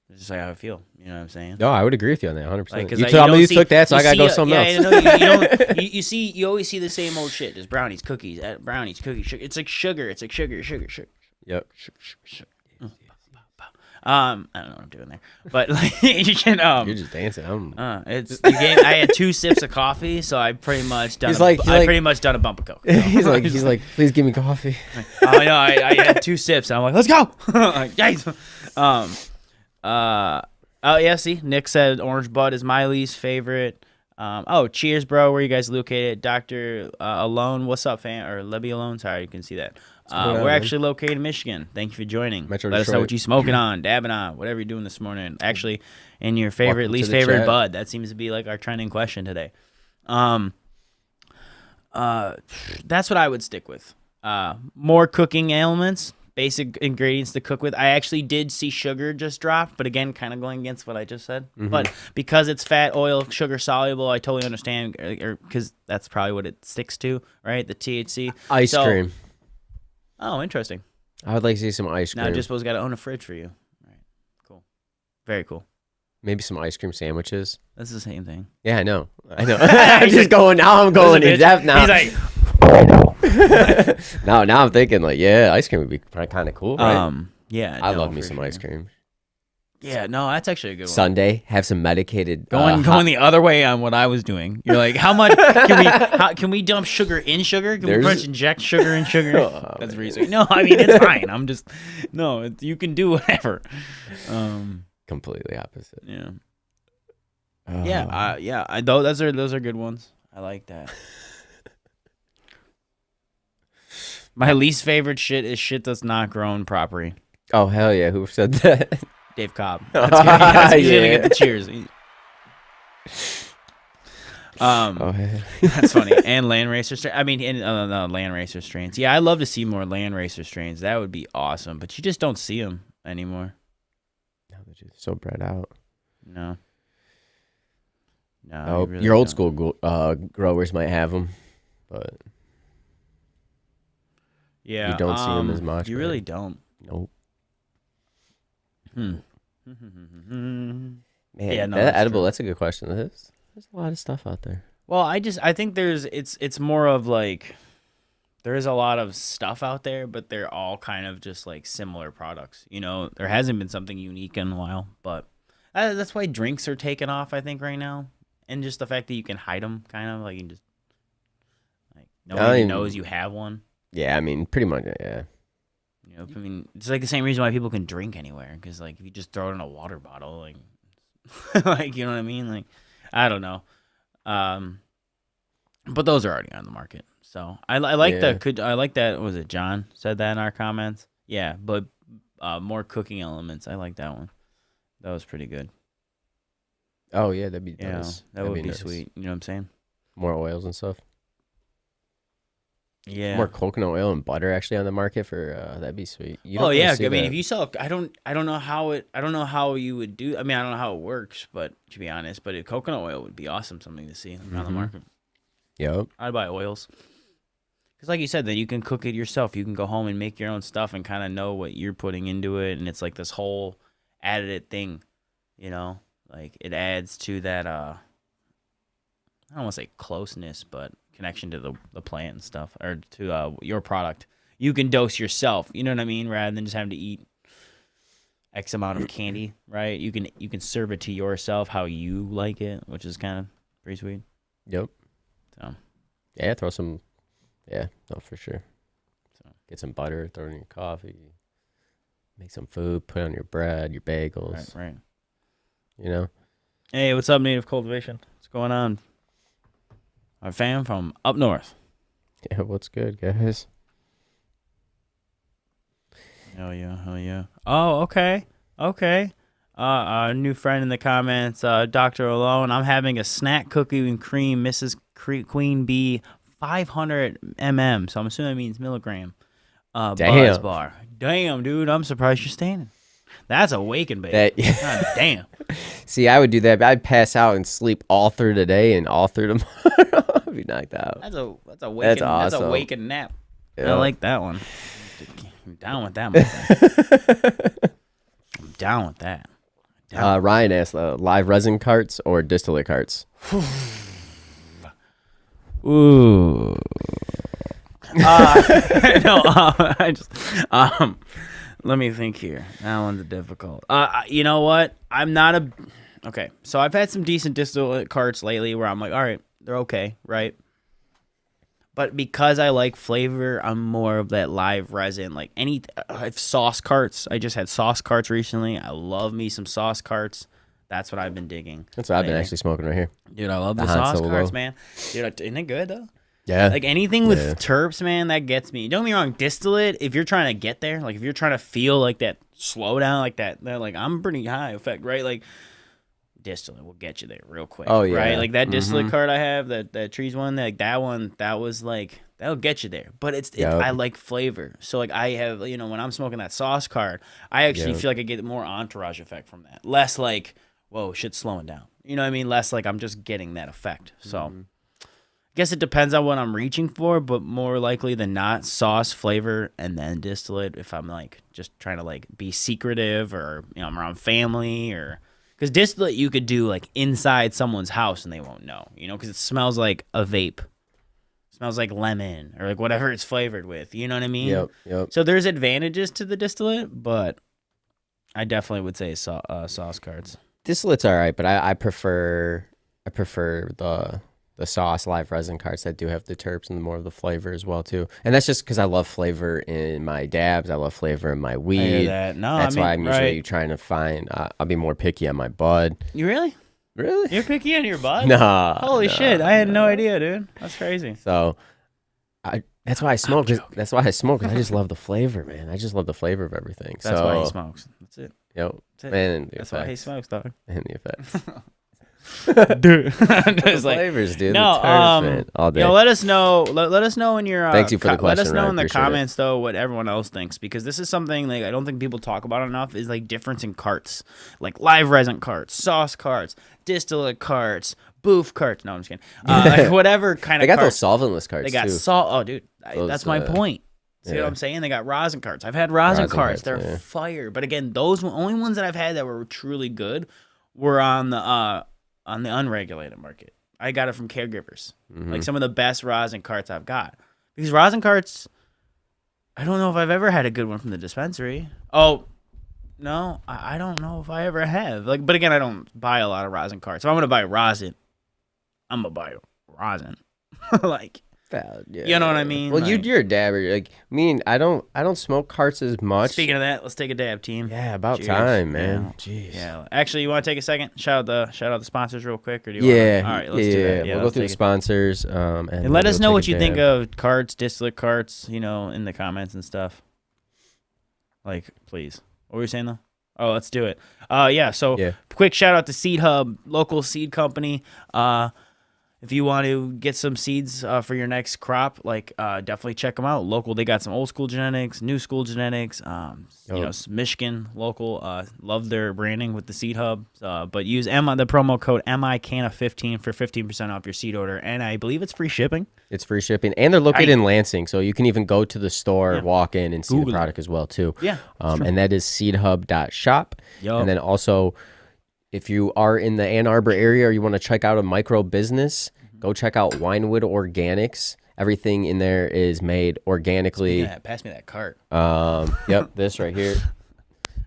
[SPEAKER 2] it's just how I feel. You know what I'm saying?
[SPEAKER 1] No, I would agree with you on that 100%.
[SPEAKER 2] Because
[SPEAKER 1] You told me you took that, so I got to go something else.
[SPEAKER 2] You always see the same old shit. There's brownies, cookies, sugar. It's like sugar. It's like sugar.
[SPEAKER 1] Yep.
[SPEAKER 2] I don't know what I'm doing there, but you can.
[SPEAKER 1] You're just dancing.
[SPEAKER 2] It's the game. I had 2 sips of coffee, so I pretty much done. Pretty much done a bump of coke.
[SPEAKER 1] He's like, please give me coffee.
[SPEAKER 2] I know. I had 2 sips, and I'm like, let's go. Guys. Oh yeah. See, Nick said Orange Bud is my least favorite. Cheers, bro. Where you guys located? Dr. Alone. What's up, fam? Or Lebby Alone. Sorry, you can see that. We're actually located in Michigan. Thank you for joining.
[SPEAKER 1] Metro
[SPEAKER 2] Let us know
[SPEAKER 1] Detroit.
[SPEAKER 2] what you smoking on, dabbing on, whatever you're doing this morning. Actually, in your
[SPEAKER 1] Welcome
[SPEAKER 2] least
[SPEAKER 1] to the
[SPEAKER 2] favorite
[SPEAKER 1] chat.
[SPEAKER 2] bud. That seems to be our trending question today. That's what I would stick with. More cooking elements, basic ingredients to cook with. I actually did see sugar just dropped, but again, kind of going against what I just said.
[SPEAKER 1] Mm-hmm.
[SPEAKER 2] But because it's fat, oil, sugar soluble, I totally understand, because that's probably what it sticks to, right? The THC.
[SPEAKER 1] Ice cream.
[SPEAKER 2] Oh, interesting.
[SPEAKER 1] I would like to see some ice cream.
[SPEAKER 2] Now Dispo's got to own a fridge for you. All right, cool, very cool.
[SPEAKER 1] Maybe some ice cream sandwiches.
[SPEAKER 2] That's the same thing.
[SPEAKER 1] Yeah, I know. I'm just going now. I'm going in depth now.
[SPEAKER 2] He's like,
[SPEAKER 1] now I'm thinking like, yeah, ice cream would be kind of cool, right?
[SPEAKER 2] yeah,
[SPEAKER 1] I love me some ice cream.
[SPEAKER 2] Yeah, no, that's actually a good one.
[SPEAKER 1] Sunday, have some medicated.
[SPEAKER 2] Going the other way on what I was doing. You're like, how much can we dump sugar in sugar? Can we pretty much inject sugar in sugar? That's reason. No, I mean it's fine. I'm just you can do whatever.
[SPEAKER 1] Completely opposite.
[SPEAKER 2] Yeah.
[SPEAKER 1] Oh.
[SPEAKER 2] Yeah. Those are good ones. I like that. My least favorite shit is shit that's not grown properly.
[SPEAKER 1] Oh hell yeah! Who said that?
[SPEAKER 2] Dave Cobb. He's gonna get the cheers. That's funny. And land racer land racer strains. Yeah, I'd love to see more land racer strains. That would be awesome. But you just don't see them anymore.
[SPEAKER 1] No, they're just so bred out.
[SPEAKER 2] No.
[SPEAKER 1] No, really your old school growers might have them, but
[SPEAKER 2] yeah,
[SPEAKER 1] you don't see them as much.
[SPEAKER 2] You really don't.
[SPEAKER 1] Nope. Man,
[SPEAKER 2] yeah, no,
[SPEAKER 1] that edible. True. That's a good question. There's a lot of stuff out there.
[SPEAKER 2] Well, I think it's more of like there is a lot of stuff out there, but they're all kind of just like similar products. There hasn't been something unique in a while, but that's why drinks are taking off. I think right now, and just the fact that you can hide them, kind of like you can just like nobody knows you have one.
[SPEAKER 1] Yeah, I mean, pretty much, yeah.
[SPEAKER 2] I mean, it's like the same reason why people can drink anywhere, because like if you just throw it in a water bottle, like, like you know what I mean? Like, I don't know, but those are already on the market. So I like that. I like that. Was it John said that in our comments? Yeah, but more cooking elements. I like that one. That was pretty good.
[SPEAKER 1] Oh yeah, that'd be nice.
[SPEAKER 2] That would be nice. Sweet. You know what I'm saying?
[SPEAKER 1] More oils and stuff.
[SPEAKER 2] Yeah,
[SPEAKER 1] more coconut oil and butter actually on the market for that'd be sweet.
[SPEAKER 2] Oh yeah, I mean if you sell, I don't know how you would do. I mean I don't know how it works, but to be honest, but coconut oil would be awesome, something to see on the market.
[SPEAKER 1] Yep,
[SPEAKER 2] I'd buy oils because like you said, then you can cook it yourself. You can go home and make your own stuff and kind of know what you're putting into it, and it's like this whole added thing, like it adds to that. I don't want to say closeness, but connection to the plant and stuff, or to your product. You can dose yourself, you know what I mean, rather than just having to eat X amount of candy, right? You can serve it to yourself how you like it, which is kind of pretty sweet.
[SPEAKER 1] Yep.
[SPEAKER 2] So
[SPEAKER 1] yeah, throw some. Yeah, no, for sure. So get some butter, throw it in your coffee, make some food, put it on your bread, your bagels.
[SPEAKER 2] Right.
[SPEAKER 3] Hey, what's up, Native Cultivation? What's going on? Our fam from up north.
[SPEAKER 1] Yeah, what's good, guys?
[SPEAKER 2] Hell yeah. Oh, okay. A new friend in the comments, Dr. Alone. I'm having a snack cookie and cream, Mrs. Queen Bee, 500 mm. So I'm assuming that means milligram. Buzz bar. Damn, dude. I'm surprised you're standing. That's a waking, baby. God damn.
[SPEAKER 1] See, I would do that. But I'd pass out and sleep all through the day and all through tomorrow. I'd be knocked out.
[SPEAKER 2] That's a waking.
[SPEAKER 1] That's awesome.
[SPEAKER 2] That's a waking nap.
[SPEAKER 1] Yeah.
[SPEAKER 2] I like that one. I'm down with that, my friend. I'm down with that.
[SPEAKER 1] Ryan asked, live resin carts or distillate carts?
[SPEAKER 2] Ooh. Let me think here. That one's difficult. You know what? Okay, so I've had some decent distillate carts lately where I'm like, all right, they're okay, right? But because I like flavor, I'm more of that live resin. Like I have sauce carts. I just had sauce carts recently. I love me some sauce carts. That's what I've been digging.
[SPEAKER 1] That's what I've been actually smoking right here.
[SPEAKER 2] Dude, I love the sauce carts, man. Dude, isn't it good though?
[SPEAKER 1] Yeah.
[SPEAKER 2] Like anything with terps, man, that gets me. Don't get me wrong, distillate, if you're trying to get there, like if you're trying to feel like that slow down, like that, like I'm pretty high effect, right? Like distillate will get you there real quick.
[SPEAKER 1] Oh, yeah.
[SPEAKER 2] Right? Like that distillate cart I have, that trees one, like that one, that was like, that'll get you there. But I like flavor. So like I have, when I'm smoking that sauce cart, I actually feel like I get more entourage effect from that. Less like, whoa, shit's slowing down. You know what I mean? Less like I'm just getting that effect. So guess it depends on what I'm reaching for, but more likely than not, sauce, flavor, and then distillate. If I'm like just trying to like be secretive, or I'm around family, or because distillate you could do like inside someone's house and they won't know, because it smells like a vape, smells like lemon or like whatever it's flavored with. You know what I mean?
[SPEAKER 1] Yep.
[SPEAKER 2] So there's advantages to the distillate, but I definitely would say sauce carts.
[SPEAKER 1] Distillate's all right, but I prefer the sauce live resin carts that do have the terps and more of the flavor as well too. And that's just because I love flavor in my dabs. I love flavor in my weed.
[SPEAKER 2] I hear that. No,
[SPEAKER 1] that's why I'm usually
[SPEAKER 2] right.
[SPEAKER 1] trying to find. I'll be more picky on my bud.
[SPEAKER 2] You really?
[SPEAKER 1] Really?
[SPEAKER 2] You're picky on your bud?
[SPEAKER 1] Nah.
[SPEAKER 2] Holy shit! I had no idea, dude. That's crazy.
[SPEAKER 1] So, that's why I smoke. That's why I smoke. I just love the flavor, man. I just love the flavor of everything.
[SPEAKER 2] That's why he smokes. That's it.
[SPEAKER 1] Yep.
[SPEAKER 2] That's it.
[SPEAKER 1] And
[SPEAKER 2] That's why he smokes, dog.
[SPEAKER 1] And the effects.
[SPEAKER 2] Dude,
[SPEAKER 1] The flavors, dude.
[SPEAKER 2] No,
[SPEAKER 1] the terps, man. All day.
[SPEAKER 2] let us know. Let us know in your.
[SPEAKER 1] Thank you for the question.
[SPEAKER 2] Let us know
[SPEAKER 1] Ryan.
[SPEAKER 2] in the
[SPEAKER 1] Appreciate
[SPEAKER 2] comments though what everyone else thinks, because this is something like I don't think people talk about enough. Is like difference in carts, like live resin carts, sauce carts, distillate carts, boof carts. No, I'm just kidding. Like whatever kind
[SPEAKER 1] They
[SPEAKER 2] of.
[SPEAKER 1] got
[SPEAKER 2] carts.
[SPEAKER 1] those solventless carts
[SPEAKER 2] They got
[SPEAKER 1] too.
[SPEAKER 2] salt. Oh, dude,
[SPEAKER 1] Those,
[SPEAKER 2] that's my point. See what I'm saying? They got rosin carts. I've had rosin carts. They're fire. But again, those only ones that I've had that were truly good were on the unregulated market. I got it from Caregivers.
[SPEAKER 1] Mm-hmm.
[SPEAKER 2] Like some of the best rosin carts I've got. Because rosin carts, I don't know if I've ever had a good one from the dispensary. Oh, no, I don't know if I ever have. Like, but again, I don't buy a lot of rosin carts. If I'm gonna buy rosin, I'm gonna buy rosin. Like, you know what I mean?
[SPEAKER 1] Well,
[SPEAKER 2] like,
[SPEAKER 1] you're a dabber. Like me, I don't smoke carts as much.
[SPEAKER 2] Speaking of that, let's take a dab, team.
[SPEAKER 1] Yeah, about
[SPEAKER 2] Cheers.
[SPEAKER 1] time, man.
[SPEAKER 2] Yeah.
[SPEAKER 1] Jeez.
[SPEAKER 2] Yeah. Actually, you want to take a second? Shout out the sponsors real quick, or do you?
[SPEAKER 1] Yeah.
[SPEAKER 2] All right, let's do that. Yeah,
[SPEAKER 1] we'll go through the sponsors.
[SPEAKER 2] And let us know what you think of carts, distillate carts. In the comments and stuff. Like, please. What were you saying though? Oh, let's do it. Yeah. So, quick shout out to Seed Hub, local seed company. If you want to get some seeds for your next crop, definitely check them out. Local, they got some old school genetics, new school genetics. Michigan local. Love their branding with the Seed Hub. But use the promo code MiCanna15 for 15% off your seed order, and I believe it's free shipping.
[SPEAKER 1] It's free shipping, and they're located in Lansing, so you can even go to the store, walk in, and see
[SPEAKER 2] Google
[SPEAKER 1] the product as well too.
[SPEAKER 2] Yeah,
[SPEAKER 1] and that is seedhub.shop.
[SPEAKER 2] Yup.
[SPEAKER 1] And then also, if you are in the Ann Arbor area or you want to check out a micro business, go check out Winewood Organics. Everything in there is made organically.
[SPEAKER 2] Yeah, pass me that cart.
[SPEAKER 1] Yep, this right here.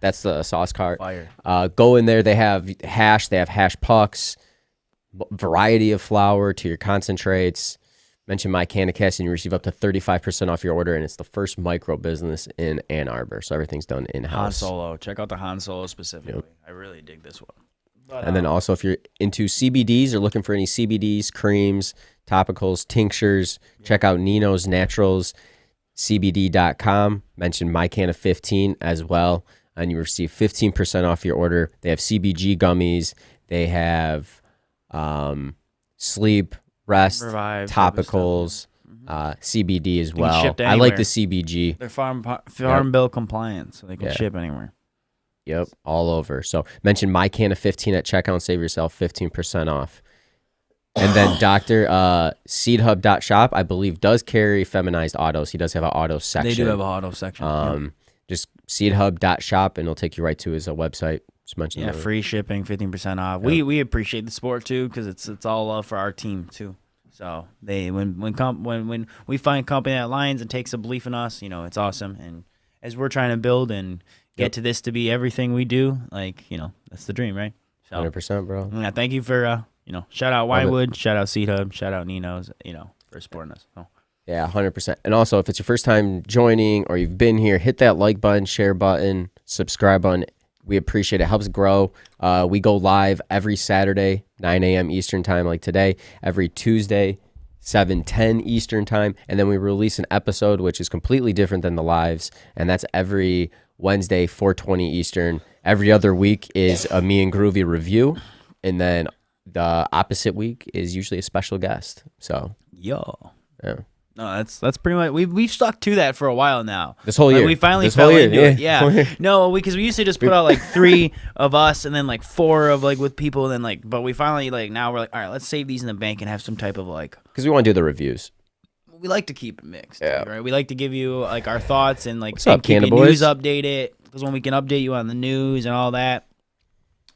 [SPEAKER 1] That's the sauce cart.
[SPEAKER 2] Fire.
[SPEAKER 1] Go in there. They have hash. They have hash pucks, variety of flour to your concentrates. Mention MiCannaCast and you receive up to 35% off your order, and it's the first micro business in Ann Arbor, so everything's done in-house.
[SPEAKER 2] Han Solo. Check out the Han Solo specifically. Yep. I really dig this one. But,
[SPEAKER 1] and then also, if you're into CBDs or looking for any CBDs, creams, topicals, tinctures, check out Nino's Naturals, CBD.com. Mention MiCanna15 as well, and you receive 15% off your order. They have CBG gummies. They have sleep, rest,
[SPEAKER 2] Revive,
[SPEAKER 1] topicals, CBD as well.
[SPEAKER 2] I
[SPEAKER 1] like the CBG.
[SPEAKER 2] They're farm bill compliant, so they can ship anywhere.
[SPEAKER 1] Yep, all over. So mention MiCanna15 at checkout and save yourself 15% off. And then Dr. Seedhub.shop, I believe, does carry feminized autos. He does have an auto section.
[SPEAKER 2] They do have an auto section.
[SPEAKER 1] Just Seedhub.shop, and it'll take you right to his website. Just mention
[SPEAKER 2] free shipping, 15% off.
[SPEAKER 1] Yep.
[SPEAKER 2] We appreciate the support too, because it's all love for our team too. So when we find company that aligns and takes a belief in us, it's awesome. And as we're trying to build and get to this to be everything we do, that's the dream, right? So,
[SPEAKER 1] 100%, bro.
[SPEAKER 2] Yeah, thank you for shout out Winewood, shout out Seed Hub, shout out Nino's, for supporting us. So.
[SPEAKER 1] Yeah, 100%. And also, if it's your first time joining or you've been here, hit that like button, share button, subscribe button. We appreciate it. It helps grow. We go live every Saturday, 9 a.m. Eastern time, like today. Every Tuesday, 7:10 Eastern time. And then we release an episode, which is completely different than the lives. And that's every Wednesday, 4:20 Eastern. Every other week is a Me and Groovee review. And then the opposite week is usually a special guest. So,
[SPEAKER 2] yeah. No, that's pretty much we've stuck to that for a while now.
[SPEAKER 1] This whole year,
[SPEAKER 2] we finally
[SPEAKER 1] this
[SPEAKER 2] fell
[SPEAKER 1] whole year,
[SPEAKER 2] into it. Yeah, no, because we used to just put out like 3 of us and then like 4 of like with people, and then like, but we finally like now we're like, all right, let's save these in the bank and have some type of like,
[SPEAKER 1] because we want to do the reviews.
[SPEAKER 2] We like to keep it mixed,
[SPEAKER 1] yeah.
[SPEAKER 2] right? We like to give you like our thoughts and like
[SPEAKER 1] What's up,
[SPEAKER 2] keep
[SPEAKER 1] Canada
[SPEAKER 2] your news
[SPEAKER 1] boys?
[SPEAKER 2] updated, because when we can update you on the news and all that,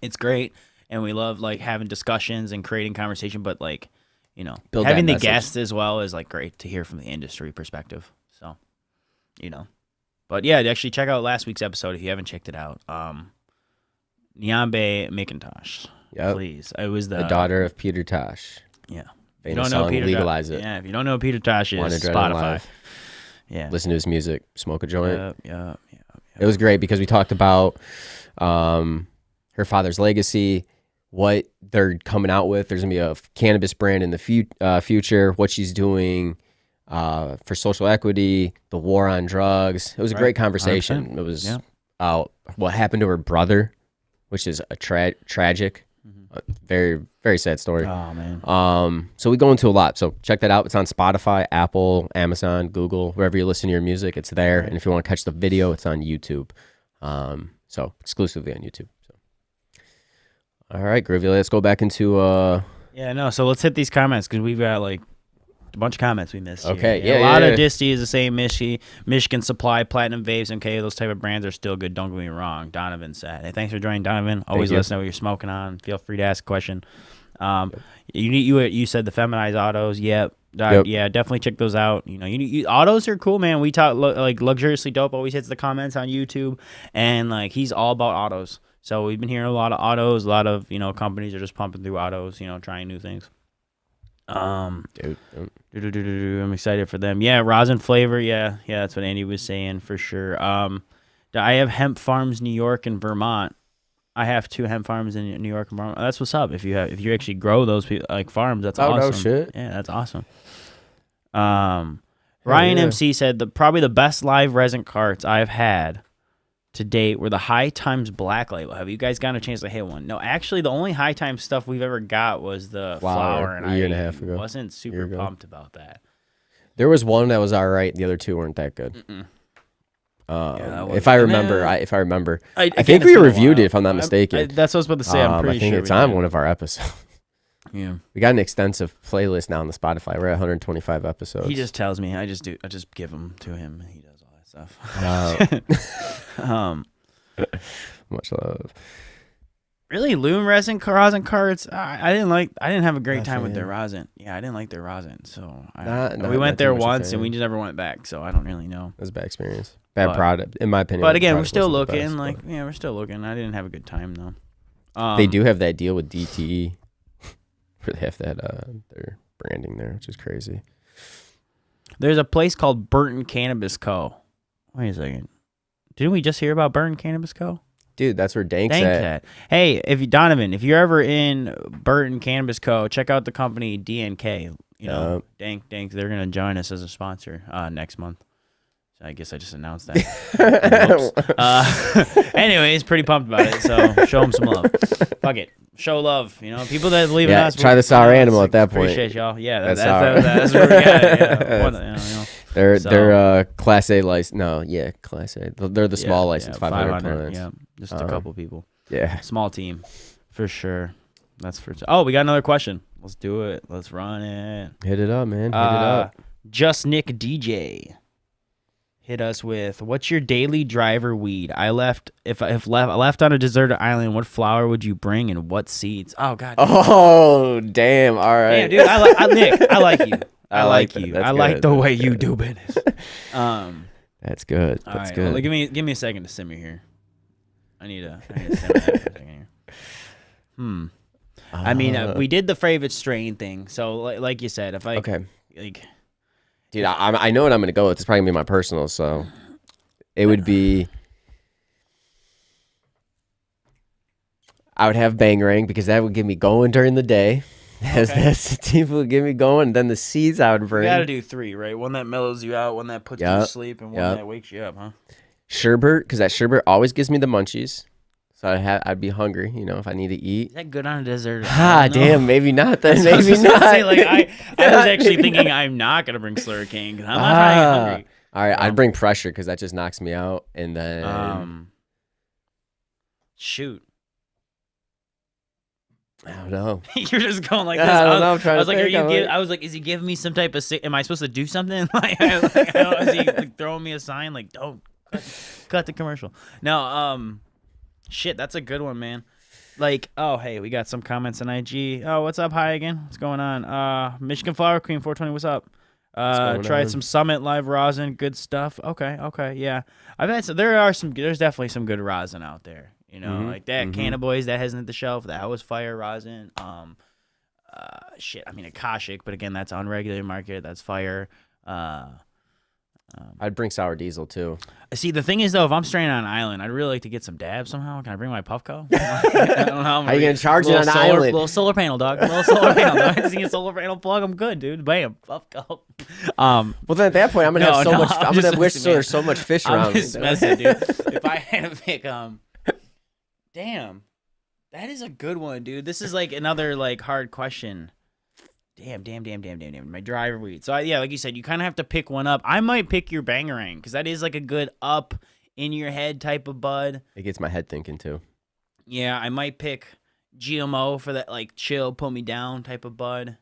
[SPEAKER 2] it's great, and we love like having discussions and creating conversation, but like, you know,
[SPEAKER 1] Build
[SPEAKER 2] having
[SPEAKER 1] that
[SPEAKER 2] the
[SPEAKER 1] message.
[SPEAKER 2] guests as well is like great to hear from the industry perspective. So, you know, but yeah, actually check out last week's episode if you haven't checked it out. Nyambe McIntosh, please. It was
[SPEAKER 1] the daughter of Peter Tosh.
[SPEAKER 2] Yeah.
[SPEAKER 1] If you don't know Peter Legalize It.
[SPEAKER 2] Yeah, if you don't know who Peter Tosh is, Spotify. Yeah.
[SPEAKER 1] Listen to his music, smoke a joint.
[SPEAKER 2] Yeah.
[SPEAKER 1] It was great because we talked about her father's legacy, what they're coming out with. There's going to be a cannabis brand in the future, what she's doing for social equity, the war on drugs. It was a great conversation.
[SPEAKER 2] 100%.
[SPEAKER 1] It was what happened to her brother, which is a tragic, very, very sad story.
[SPEAKER 2] Oh, man.
[SPEAKER 1] So we go into a lot. So check that out. It's on Spotify, Apple, Amazon, Google, wherever you listen to your music, it's there. Right. And if you want to catch the video, it's on YouTube. So exclusively on YouTube. So, all right, Groovy, let's go back into
[SPEAKER 2] So let's hit these comments because we've got like a bunch of comments we missed.
[SPEAKER 1] Okay,
[SPEAKER 2] here. A lot of Disty is the same. Michigan Supply, Platinum Vapes, MK, those type of brands are still good. Don't get me wrong. Donovan said. Hey, thanks for joining, Donovan. Always let us know what you're smoking on. Feel free to ask a question. You said the feminized autos. Yep. Yeah, definitely check those out. You know, autos are cool, man. We talk like Luxuriously Dope always hits the comments on YouTube, and like he's all about autos. So we've been hearing a lot of autos. A lot of companies are just pumping through autos. Trying new things. I'm excited for them. Yeah, rosin flavor. Yeah, that's what Andy was saying for sure. I have hemp farms, New York and Vermont. I have 2 hemp farms in New York and Vermont. That's what's up. If you actually grow those like farms, that's awesome.
[SPEAKER 1] No shit.
[SPEAKER 2] Yeah, that's awesome. Ryan MC said probably the best live resin carts I've had to date were the High Times Black Label. Have you guys gotten a chance to hit one? No, actually, the only High Times stuff we've ever got was the flower, and
[SPEAKER 1] a year and a half ago.
[SPEAKER 2] Wasn't super pumped about that.
[SPEAKER 1] There was one that was all right. The other 2 weren't that good. If I remember, I think we reviewed it. If I'm not mistaken,
[SPEAKER 2] that's what I was about to say. I'm pretty
[SPEAKER 1] sure. I think it's on one of our episodes.
[SPEAKER 2] Yeah,
[SPEAKER 1] we got an extensive playlist now on the Spotify. We're at 125 episodes.
[SPEAKER 2] He just tells me. I just give them to him. He does all that stuff.
[SPEAKER 1] Much love.
[SPEAKER 2] Really, Loom rosin carts. I didn't have a great time with their rosin. Yeah, I didn't like their rosin. So we went there once and we just never went back. So I don't really know.
[SPEAKER 1] It was a bad experience. Bad product, in my opinion.
[SPEAKER 2] But again, we're still looking. We're still looking. I didn't have a good time though.
[SPEAKER 1] They do have that deal with DTE. They have that their branding there, which is crazy.
[SPEAKER 2] There's a place called Burton Cannabis Co. Wait a second. Didn't we just hear about Burton Cannabis Co.?
[SPEAKER 1] Dude, that's where Dank's at.
[SPEAKER 2] Hey, Donovan, if you're ever in Burton Cannabis Co., check out the company DNK. Dank, they're gonna join us as a sponsor next month. So I guess I just announced that. Anyways, pretty pumped about it. So show them some love. Fuck it. Show love. People that believe in us.
[SPEAKER 1] Try the sour animal at that point.
[SPEAKER 2] Appreciate y'all. Yeah, that's where we got it.
[SPEAKER 1] They're Class A license. No, yeah, Class A. They're the small license, 500 plants.
[SPEAKER 2] Yeah, just a couple people.
[SPEAKER 1] Yeah,
[SPEAKER 2] small team, for sure. That's for. Oh, we got another question. Let's do it. Let's run it.
[SPEAKER 1] Hit it up, man. Hit it up.
[SPEAKER 2] Just Nick DJ. Hit us with, what's your daily driver weed? I left on a deserted island. What flower would you bring and what seeds? Oh God.
[SPEAKER 1] Oh damn! All right.
[SPEAKER 2] Damn, dude. Nick. I like you. I like you. I like the way you do business.
[SPEAKER 1] That's good. That's good.
[SPEAKER 2] Well, give me a second to simmer here. I need to simmer that for a second here. I mean, we did the favorite strain thing. So like you said, if I
[SPEAKER 1] Dude, I know what I'm going to go with. It's probably going to be my personal, so it would be... I would have Bangarang because that would get me going during the day. That's the team would get me going. And then the seeds I would bring.
[SPEAKER 2] You got to do 3, right? One that mellows you out, one that puts you to sleep, and one that wakes you up, huh?
[SPEAKER 1] Sherbert, because that Sherbert always gives me the munchies. So I'd be hungry, you know, if I need to eat.
[SPEAKER 2] Is that good on a dessert?
[SPEAKER 1] Ah, damn, maybe not then.
[SPEAKER 2] I was
[SPEAKER 1] Maybe
[SPEAKER 2] just gonna
[SPEAKER 1] not.
[SPEAKER 2] say, like, I was actually thinking I'm not gonna bring Slurricane because I'm not trying to get hungry.
[SPEAKER 1] All right, I'd bring pressure because that just knocks me out. And then
[SPEAKER 2] shoot.
[SPEAKER 1] I don't know.
[SPEAKER 2] You're just going like this.
[SPEAKER 1] I don't know. I'm trying
[SPEAKER 2] I was
[SPEAKER 1] to
[SPEAKER 2] like,
[SPEAKER 1] think.
[SPEAKER 2] I was like, is he giving me some type of? Am I supposed to do something? Like, is he like, throwing me a sign? Like, don't cut the commercial. No, shit, that's a good one, man. Like, oh hey, we got some comments on IG. Oh, what's up? Hi again. What's going on? Michigan Flower Queen 420. What's up? Tried some Summit live rosin. Good stuff. Okay, yeah. I've had some. There's definitely some good rosin out there. You know, like that Cannabis that hasn't hit the shelf. That was fire rosin. Shit. I mean, Akashic, but again, that's unregulated market. That's fire.
[SPEAKER 1] I'd bring sour diesel too.
[SPEAKER 2] See, the thing is though, if I'm stranded on an island, I'd really like to get some dabs somehow. Can I bring my Puffco? I don't know.
[SPEAKER 1] How are you gonna charge it on an island?
[SPEAKER 2] Little solar panel, dog. Little solar panel. Dog. See a solar panel plug? I'm good, dude. Bam, Puffco.
[SPEAKER 1] Well, then at that point, I'm gonna have so much. I'm gonna wish there's so much fish around.
[SPEAKER 2] I'm just messing, dude. If I had to pick, damn, that is a good one, dude. This is like another like hard question. Damn. My driver weed. So, yeah, like you said, you kind of have to pick one up. I might pick your Bangarang because that is like a good up in your head type of bud.
[SPEAKER 1] It gets my head thinking too.
[SPEAKER 2] Yeah, I might pick GMO for that like chill, put me down type of bud.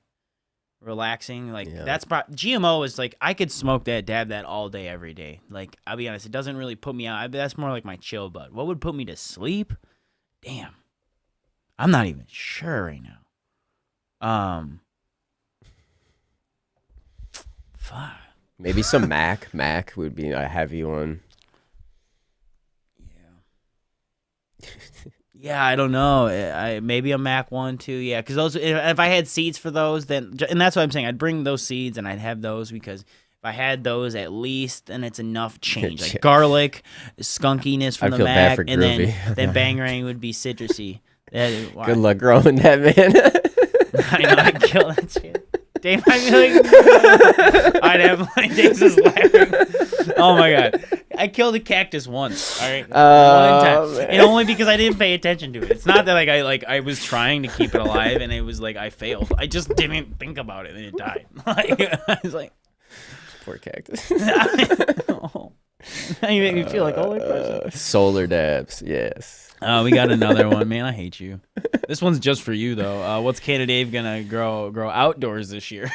[SPEAKER 2] Relaxing. Like that's GMO is like I could smoke that, dab that all day, every day. Like, I'll be honest, it doesn't really put me out. That's more like my chill bud. What would put me to sleep? Damn. I'm not even sure right now. Fuck.
[SPEAKER 1] Maybe some Mac. Mac would be a heavy one.
[SPEAKER 2] Yeah. Yeah, I don't know. Maybe a Mac 1, 2. Yeah, because those. If I had seeds for those, then and that's what I'm saying. I'd bring those seeds and I'd have those because if I had those at least, then it's enough change. Like garlic, skunkiness from
[SPEAKER 1] I'd
[SPEAKER 2] the
[SPEAKER 1] feel bad
[SPEAKER 2] Mac,
[SPEAKER 1] for
[SPEAKER 2] and then
[SPEAKER 1] Groovee.
[SPEAKER 2] Bangarang would be citrusy.
[SPEAKER 1] Good luck growing that, man.
[SPEAKER 2] I know, I'd kill that shit. Dave, I'd have my days just laughing. Oh my god, I killed a cactus once. All right, one time, and only because I didn't pay attention to it. It's not that I was trying to keep it alive and it was like I failed. I just didn't think about it and it died. I was like,
[SPEAKER 1] poor cactus.
[SPEAKER 2] Now you make me feel like holy person.
[SPEAKER 1] Solar dabs, yes.
[SPEAKER 2] We got another one, man. I hate you. This one's just for you, though. What's Cannadave gonna grow outdoors this year?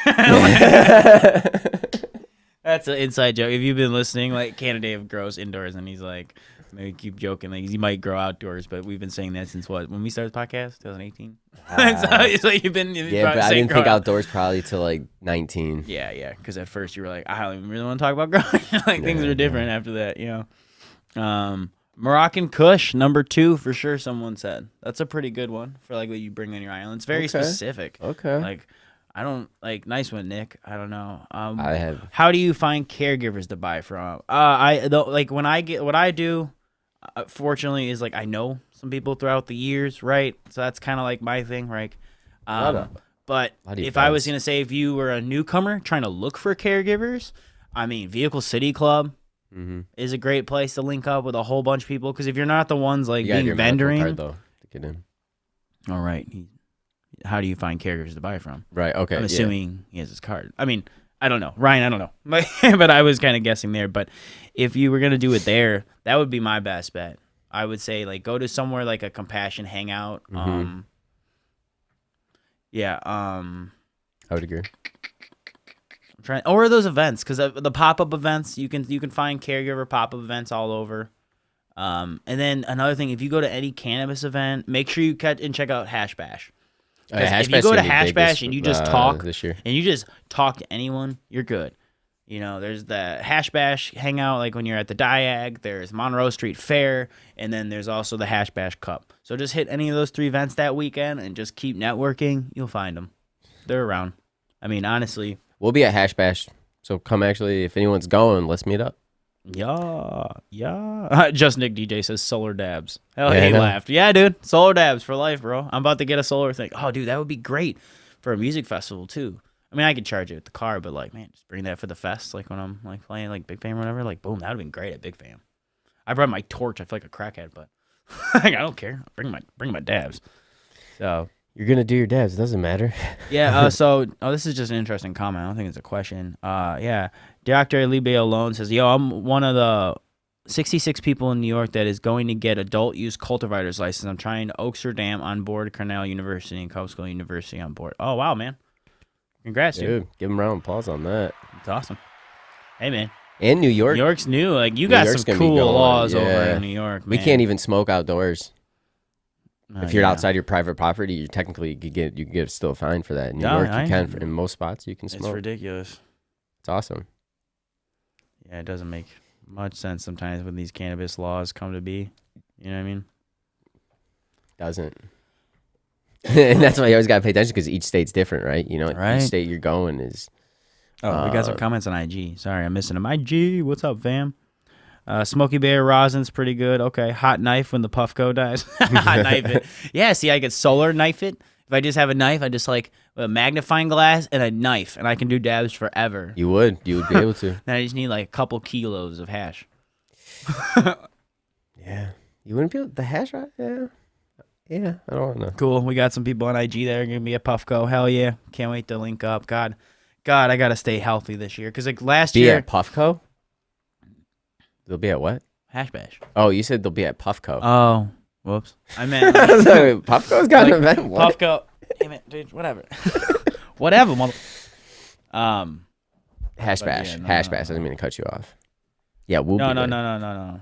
[SPEAKER 2] That's an inside joke. If you've been listening, like Cannadave grows indoors, and he's like, maybe keep joking, like he might grow outdoors, but we've been saying that since when we started the podcast, 2018. So you've been
[SPEAKER 1] but I didn't think outdoors probably till like 19.
[SPEAKER 2] Yeah, because at first you were like, I don't even really want to talk about growing. Like things were different after that, you know. Moroccan Kush, number 2 for sure. Someone said that's a pretty good one for like what you bring on your island. It's very specific.
[SPEAKER 1] Okay.
[SPEAKER 2] Like I don't like nice one, Nick. I don't know.
[SPEAKER 1] I have.
[SPEAKER 2] How do you find caregivers to buy from? Like when I get what I do. Fortunately, is like I know some people throughout the years, right? So that's kind of like my thing, right? But if I was gonna say if you were a newcomer trying to look for caregivers, I mean, Vehicle City Club. Is a great place to link up with a whole bunch of people because if you're not the ones like being vendoring,
[SPEAKER 1] card, though, to get in.
[SPEAKER 2] All right, how do you find caregivers to buy from?
[SPEAKER 1] Right. Okay.
[SPEAKER 2] I'm assuming he has his card. I mean, I don't know, Ryan. I don't know, but I was kind of guessing there. But if you were gonna do it there, that would be my best bet. I would say like go to somewhere like a Compassion Hangout.
[SPEAKER 1] I would agree.
[SPEAKER 2] Or those events, because the pop-up events, you can find caregiver pop-up events all over. And then another thing, if you go to any cannabis event, make sure you check out Hash Bash. If you go to Hash Bash and you just talk
[SPEAKER 1] this year,
[SPEAKER 2] and you just talk to anyone, you're good. You know, there's the Hash Bash hangout, like when you're at the Diag. There's Monroe Street Fair, and then there's also the Hash Bash Cup. So just hit any of those 3 events that weekend and just keep networking. You'll find them. They're around. I mean, honestly.
[SPEAKER 1] We'll be at Hash Bash, so come actually, if anyone's going, let's meet up.
[SPEAKER 2] Yeah. Just Nick DJ says solar dabs. Hell yeah, he laughed. Yeah, dude, solar dabs for life, bro. I'm about to get a solar thing. Oh, dude, that would be great for a music festival, too. I mean, I could charge it at the car, but, like, man, just bring that for the fest, like, when I'm, like, playing, like, Big Fam or whatever. Like, boom, that would have been great at Big Fam. I brought my torch. I feel like a crackhead, but I don't care. Bring my dabs. So
[SPEAKER 1] You're gonna do your dabs. It doesn't matter.
[SPEAKER 2] yeah. This is just an interesting comment. I don't think it's a question. Yeah. Dr. Libio alone says, "Yo, I'm one of the 66 people in New York that is going to get adult use cultivator's license. I'm trying Oxford on board, Cornell University and Coastal University on board." Oh wow, man! Congrats, dude.
[SPEAKER 1] Give him a round of applause on that.
[SPEAKER 2] That's awesome. Hey, man.
[SPEAKER 1] And New York.
[SPEAKER 2] New York's new. Like you got some cool laws over in New York. Man.
[SPEAKER 1] We can't even smoke outdoors. If you're
[SPEAKER 2] yeah.
[SPEAKER 1] outside your private property, you technically you get still a fine for that. In New York, you can. In most spots, you can smoke.
[SPEAKER 2] It's ridiculous.
[SPEAKER 1] It's awesome.
[SPEAKER 2] Yeah, it doesn't make much sense sometimes when these cannabis laws come to be. You know what I mean?
[SPEAKER 1] Doesn't. And that's why you always got to pay attention because each state's different, right? You know,
[SPEAKER 2] Right.
[SPEAKER 1] each state you're going is.
[SPEAKER 2] Oh, we got some comments on IG. Sorry, I'm missing them. IG, what's up, fam? Smoky Bear rosin's pretty good. Okay, hot knife when the Puffco dies. Hot knife it. Yeah, see, I could solar knife it. If I just have a knife, I just like a magnifying glass and a knife, and I can do dabs forever.
[SPEAKER 1] You would be able to.
[SPEAKER 2] Then I just need like a couple kilos of hash.
[SPEAKER 1] Yeah, you wouldn't be able the hash, right? Yeah. I don't know.
[SPEAKER 2] Cool. We got some people on IG that are gonna be a Puffco. Hell yeah! Can't wait to link up. God, I gotta stay healthy this year because like last
[SPEAKER 1] Be
[SPEAKER 2] year.
[SPEAKER 1] at Puffco. They'll be at what?
[SPEAKER 2] Hash bash.
[SPEAKER 1] Oh, you said they'll be at Puffco.
[SPEAKER 2] Oh, whoops. I meant
[SPEAKER 1] Puffco's got an event. What?
[SPEAKER 2] Puffco. Damn it, dude. Whatever. Whatever, mother.
[SPEAKER 1] Hash bash.
[SPEAKER 2] Yeah, no,
[SPEAKER 1] Hash
[SPEAKER 2] no,
[SPEAKER 1] bash. I didn't mean to cut you off. Yeah, we'll
[SPEAKER 2] No.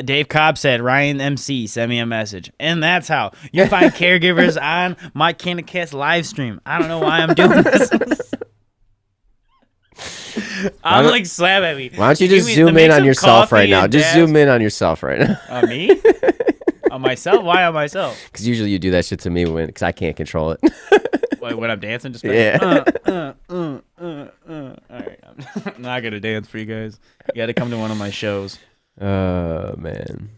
[SPEAKER 2] Dave Cobb said, Ryan MC, send me a message. And that's how you find caregivers on MiCannaCast live stream. I don't know why I'm doing this. I'm like, slap at me.
[SPEAKER 1] Why don't you just zoom in on yourself right now? Just zoom in on yourself right now.
[SPEAKER 2] On me? On myself? Why on myself?
[SPEAKER 1] Because usually you do that shit to me because I can't control it.
[SPEAKER 2] Like when I'm dancing, just
[SPEAKER 1] yeah.
[SPEAKER 2] All right, I'm not gonna dance for you guys. You got to come to one of my shows.
[SPEAKER 1] Man.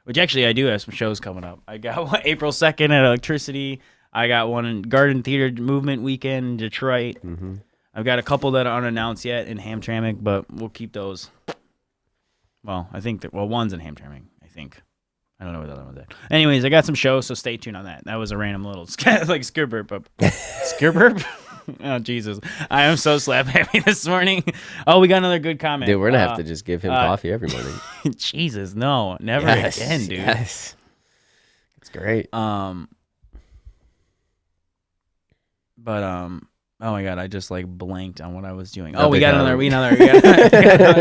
[SPEAKER 2] Which actually I do have some shows coming up. I got one April 2nd at Electricity. I got one in Garden Theater Movement Weekend in Detroit.
[SPEAKER 1] Mm-hmm.
[SPEAKER 2] I've got a couple that are unannounced yet in Hamtramck, but we'll keep those. Well, I think one's in Hamtramck, I think. I don't know where the other one's at. Anyways, I got some shows, so stay tuned on that. That was a random little like scare burp. Scare burp? Oh, Jesus. I am so slap happy this morning. Oh, we got another good comment.
[SPEAKER 1] Dude, we're going to have to just give him coffee every morning.
[SPEAKER 2] Jesus, no. Never again, dude.
[SPEAKER 1] Yes. It's great.
[SPEAKER 2] Oh my God, I just like blanked on what I was doing. Oh, we got another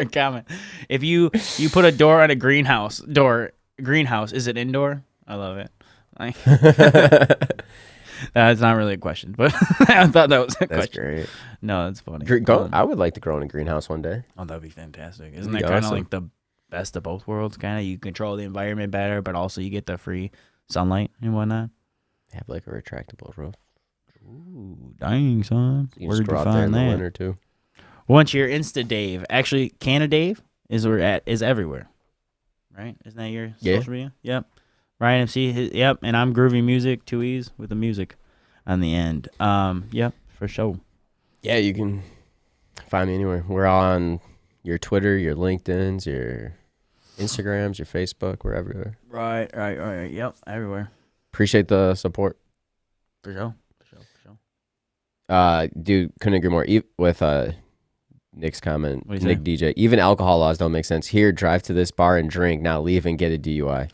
[SPEAKER 2] comment. If you put a door on a greenhouse, is it indoor? I love it. Like, that's not really a question, but I thought that was a question.
[SPEAKER 1] That's great.
[SPEAKER 2] No, that's funny.
[SPEAKER 1] I would like to grow in a greenhouse one day.
[SPEAKER 2] Oh, that'd be fantastic. Isn't that kind of like the best of both worlds? Kind of, you control the environment better, but also you get the free sunlight and whatnot.
[SPEAKER 1] Have like a retractable roof.
[SPEAKER 2] Ooh, dang, son.
[SPEAKER 1] You can just go out there in the winter too.
[SPEAKER 2] Once you're Cannadave, actually, Cannadave is everywhere, right? Isn't that your social media? Yep. Ryan MC, yep. And I'm Groovy Music, 2 E's with the music on the end. Yep, for sure.
[SPEAKER 1] Yeah, you can find me anywhere. We're on your Twitter, your LinkedIn's, your Instagrams, your Facebook. We're everywhere.
[SPEAKER 2] Right. Yep, everywhere.
[SPEAKER 1] Appreciate the support.
[SPEAKER 2] For sure.
[SPEAKER 1] Dude, couldn't agree more. With Nick's comment, Nick
[SPEAKER 2] say?
[SPEAKER 1] DJ. Even alcohol laws don't make sense. Here, drive to this bar and drink. Now leave and get a DUI.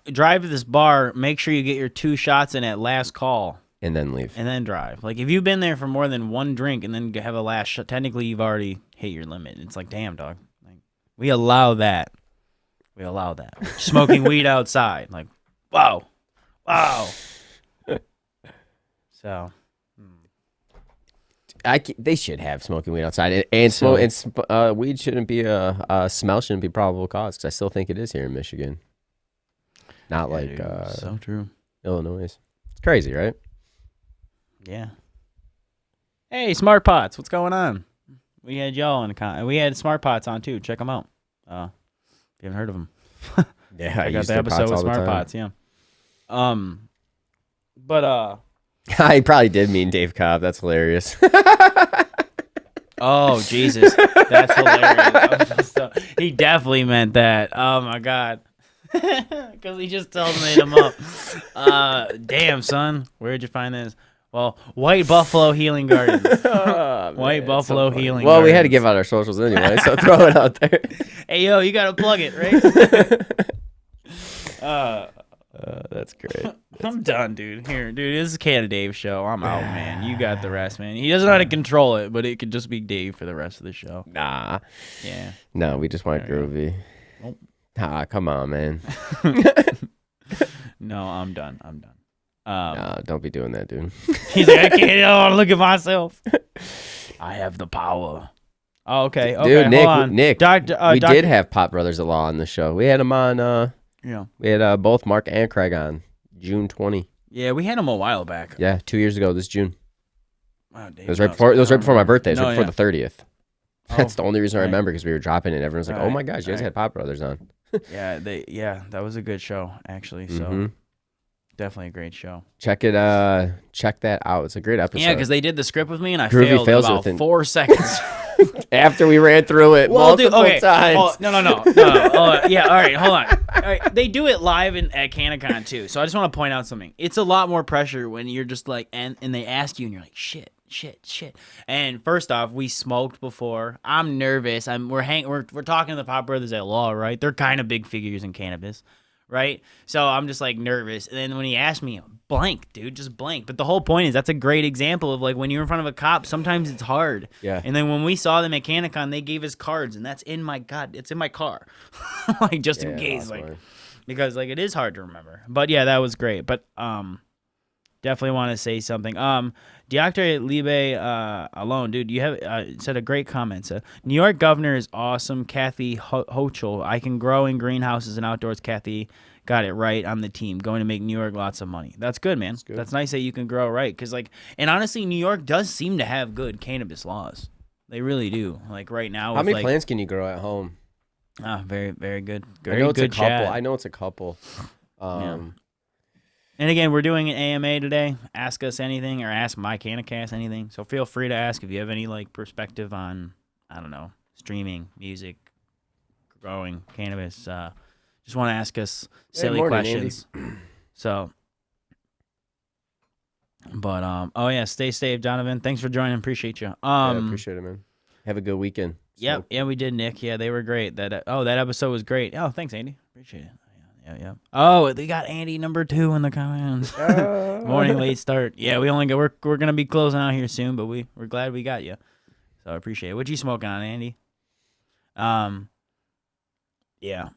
[SPEAKER 2] Drive to this bar. Make sure you get your 2 shots in at last call.
[SPEAKER 1] And then leave.
[SPEAKER 2] And then drive. Like, if you've been there for more than 1 drink and then have a last shot, technically you've already hit your limit. It's like, damn, dog. Like, we allow that. Smoking weed outside. Like, wow. So...
[SPEAKER 1] They should have smoking weed outside, and weed shouldn't be smell shouldn't be probable cause because I still think it is here in Michigan. Not like
[SPEAKER 2] dude, so true.
[SPEAKER 1] Illinois. It's crazy, right?
[SPEAKER 2] Yeah. Hey, Smart Pots, what's going on? We had y'all on we had Smart Pots on too. Check them out. If you haven't heard of them,
[SPEAKER 1] yeah,
[SPEAKER 2] I got the episode with Smart Pots. Yeah. But
[SPEAKER 1] I probably did mean Dave Cobb. That's hilarious.
[SPEAKER 2] Oh, Jesus. That's hilarious. He definitely meant that. Oh, my God. Because he just tells me him up. Damn, son. Where'd you find this? Well, White Buffalo Healing Gardens.
[SPEAKER 1] Oh,
[SPEAKER 2] White
[SPEAKER 1] man,
[SPEAKER 2] Buffalo
[SPEAKER 1] so
[SPEAKER 2] Healing
[SPEAKER 1] Well,
[SPEAKER 2] Gardens.
[SPEAKER 1] we had to give out our socials anyway, so throw it out there.
[SPEAKER 2] Hey, yo, you got to plug it, right?
[SPEAKER 1] That's great.
[SPEAKER 2] I'm done, dude. Here, dude, this is Cannadave show. I'm out, man. You got the rest, man. He doesn't know how to control it, but it could just be Dave for the rest of the show.
[SPEAKER 1] Nah.
[SPEAKER 2] Yeah.
[SPEAKER 1] No, we just want Groovy.
[SPEAKER 2] Nope.
[SPEAKER 1] Ah, come on, man.
[SPEAKER 2] No, I'm done.
[SPEAKER 1] No, don't be doing that, dude.
[SPEAKER 2] He's like, I can't look at myself. I have the power. Oh, okay. Okay,
[SPEAKER 1] Dude,
[SPEAKER 2] hold on.
[SPEAKER 1] Nick,
[SPEAKER 2] we
[SPEAKER 1] did have Pop Brothers of Law on the show. We had them on, we had both Mark and Craig on June 20.
[SPEAKER 2] Yeah, we had him a while back.
[SPEAKER 1] Yeah, 2 years ago, this June.
[SPEAKER 2] Wow, Dave
[SPEAKER 1] It was right before my birthday. It was right before the 30th.
[SPEAKER 2] Oh,
[SPEAKER 1] That's the only reason I
[SPEAKER 2] right.
[SPEAKER 1] remember, because we were dropping it. Everyone's like,
[SPEAKER 2] Right,
[SPEAKER 1] oh my gosh, you guys
[SPEAKER 2] right.
[SPEAKER 1] had Pop Brothers on.
[SPEAKER 2] Yeah, that was a good show, actually. So
[SPEAKER 1] Mhm.
[SPEAKER 2] definitely a great show.
[SPEAKER 1] Check that out. It's a great episode.
[SPEAKER 2] Yeah, because they did the script with me, and I
[SPEAKER 1] Groovee
[SPEAKER 2] failed in
[SPEAKER 1] fails
[SPEAKER 2] about
[SPEAKER 1] within-
[SPEAKER 2] 4 seconds.
[SPEAKER 1] After we ran through it multiple times.
[SPEAKER 2] Oh, no. Yeah, all right, hold on. All right, they do it live at CannaCon too. So I just want to point out something. It's a lot more pressure when you're just like, and they ask you, and you're like, shit. And first off, we smoked before. I'm nervous. We're talking to the Pop Brothers at Law, right? They're kind of big figures in cannabis, right? So I'm just like nervous. And then when he asked me, blank, dude, just blank. But the whole point is that's a great example of like when you're in front of a cop, sometimes it's hard.
[SPEAKER 1] Yeah.
[SPEAKER 2] And then when we saw them at CannaCon, they gave us cards, and that's in my it's in my car, like just in case, like because like it is hard to remember. But yeah, that was great. But definitely want to say something. Dr. Libe alone, dude, you have said a great comment. New York governor is awesome. Kathy Hochul. I can grow in greenhouses and outdoors. Kathy got it right on the team. Going to make New York lots of money. That's good, man. That's nice that you can grow right. Because and honestly, New York does seem to have good cannabis laws. They really do. Like right now.
[SPEAKER 1] How many plants can you grow at home?
[SPEAKER 2] Very, very good.
[SPEAKER 1] I know it's a couple. I know it's a couple.
[SPEAKER 2] Yeah. And again, we're doing an AMA today. Ask us anything or ask MiCannaCast anything. So feel free to ask if you have any like perspective on, I don't know, streaming, music, growing cannabis. Just want to ask us silly questions. So, but oh yeah, stay safe, Donovan. Thanks for joining. Appreciate you.
[SPEAKER 1] Yeah, appreciate it, man. Have a good weekend.
[SPEAKER 2] Yeah, we did, Nick. Yeah, they were great. That episode was great. Oh, thanks, Andy. Appreciate it. Yeah. Oh, they got Andy number 2 in the comments. Morning late start. Yeah, we're gonna be closing out here soon, but we're glad we got you. So I appreciate it. What you smoking on, Andy? Yeah.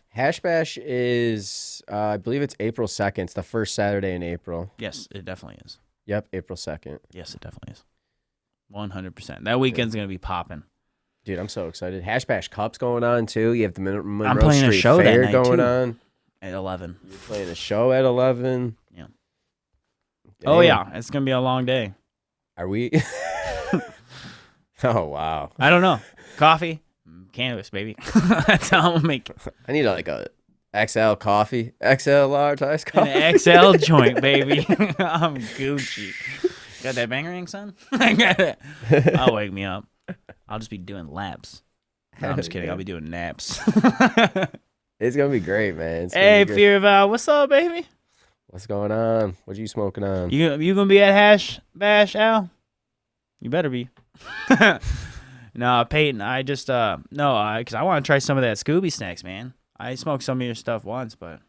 [SPEAKER 1] Hash Bash is, I believe it's April 2nd. It's the first Saturday in April.
[SPEAKER 2] Yes, it definitely is.
[SPEAKER 1] Yep, April 2nd.
[SPEAKER 2] Yes, it definitely is. 100%. That weekend's gonna be popping.
[SPEAKER 1] Dude, I'm so excited. Hash Bash Cup's going on, too. You have the Monroe
[SPEAKER 2] I'm playing
[SPEAKER 1] Street
[SPEAKER 2] a show
[SPEAKER 1] Fair
[SPEAKER 2] that night,
[SPEAKER 1] going
[SPEAKER 2] too.
[SPEAKER 1] on.
[SPEAKER 2] At 11.
[SPEAKER 1] You're playing a show at 11.
[SPEAKER 2] Yeah.
[SPEAKER 1] Damn.
[SPEAKER 2] Oh, yeah. It's going to be a long day.
[SPEAKER 1] Are we? Oh, wow.
[SPEAKER 2] I don't know. Coffee, cannabis, baby. That's how I'm going to make it.
[SPEAKER 1] I need like a XL coffee. XL large iced coffee.
[SPEAKER 2] An XL joint, baby. I'm Gucci. Got that bangering, son? I got it. I'll wake me up. I'll just be doing laps. No, I'm just kidding. I'll be doing naps.
[SPEAKER 1] It's going to be great, man.
[SPEAKER 2] Hey, Fear Val, what's up, baby?
[SPEAKER 1] What's going on? What are you smoking on?
[SPEAKER 2] You gonna be at Hash Bash, Al? You better be. No, Peyton, I just because I want to try some of that Scooby Snacks, man. I smoked some of your stuff once, but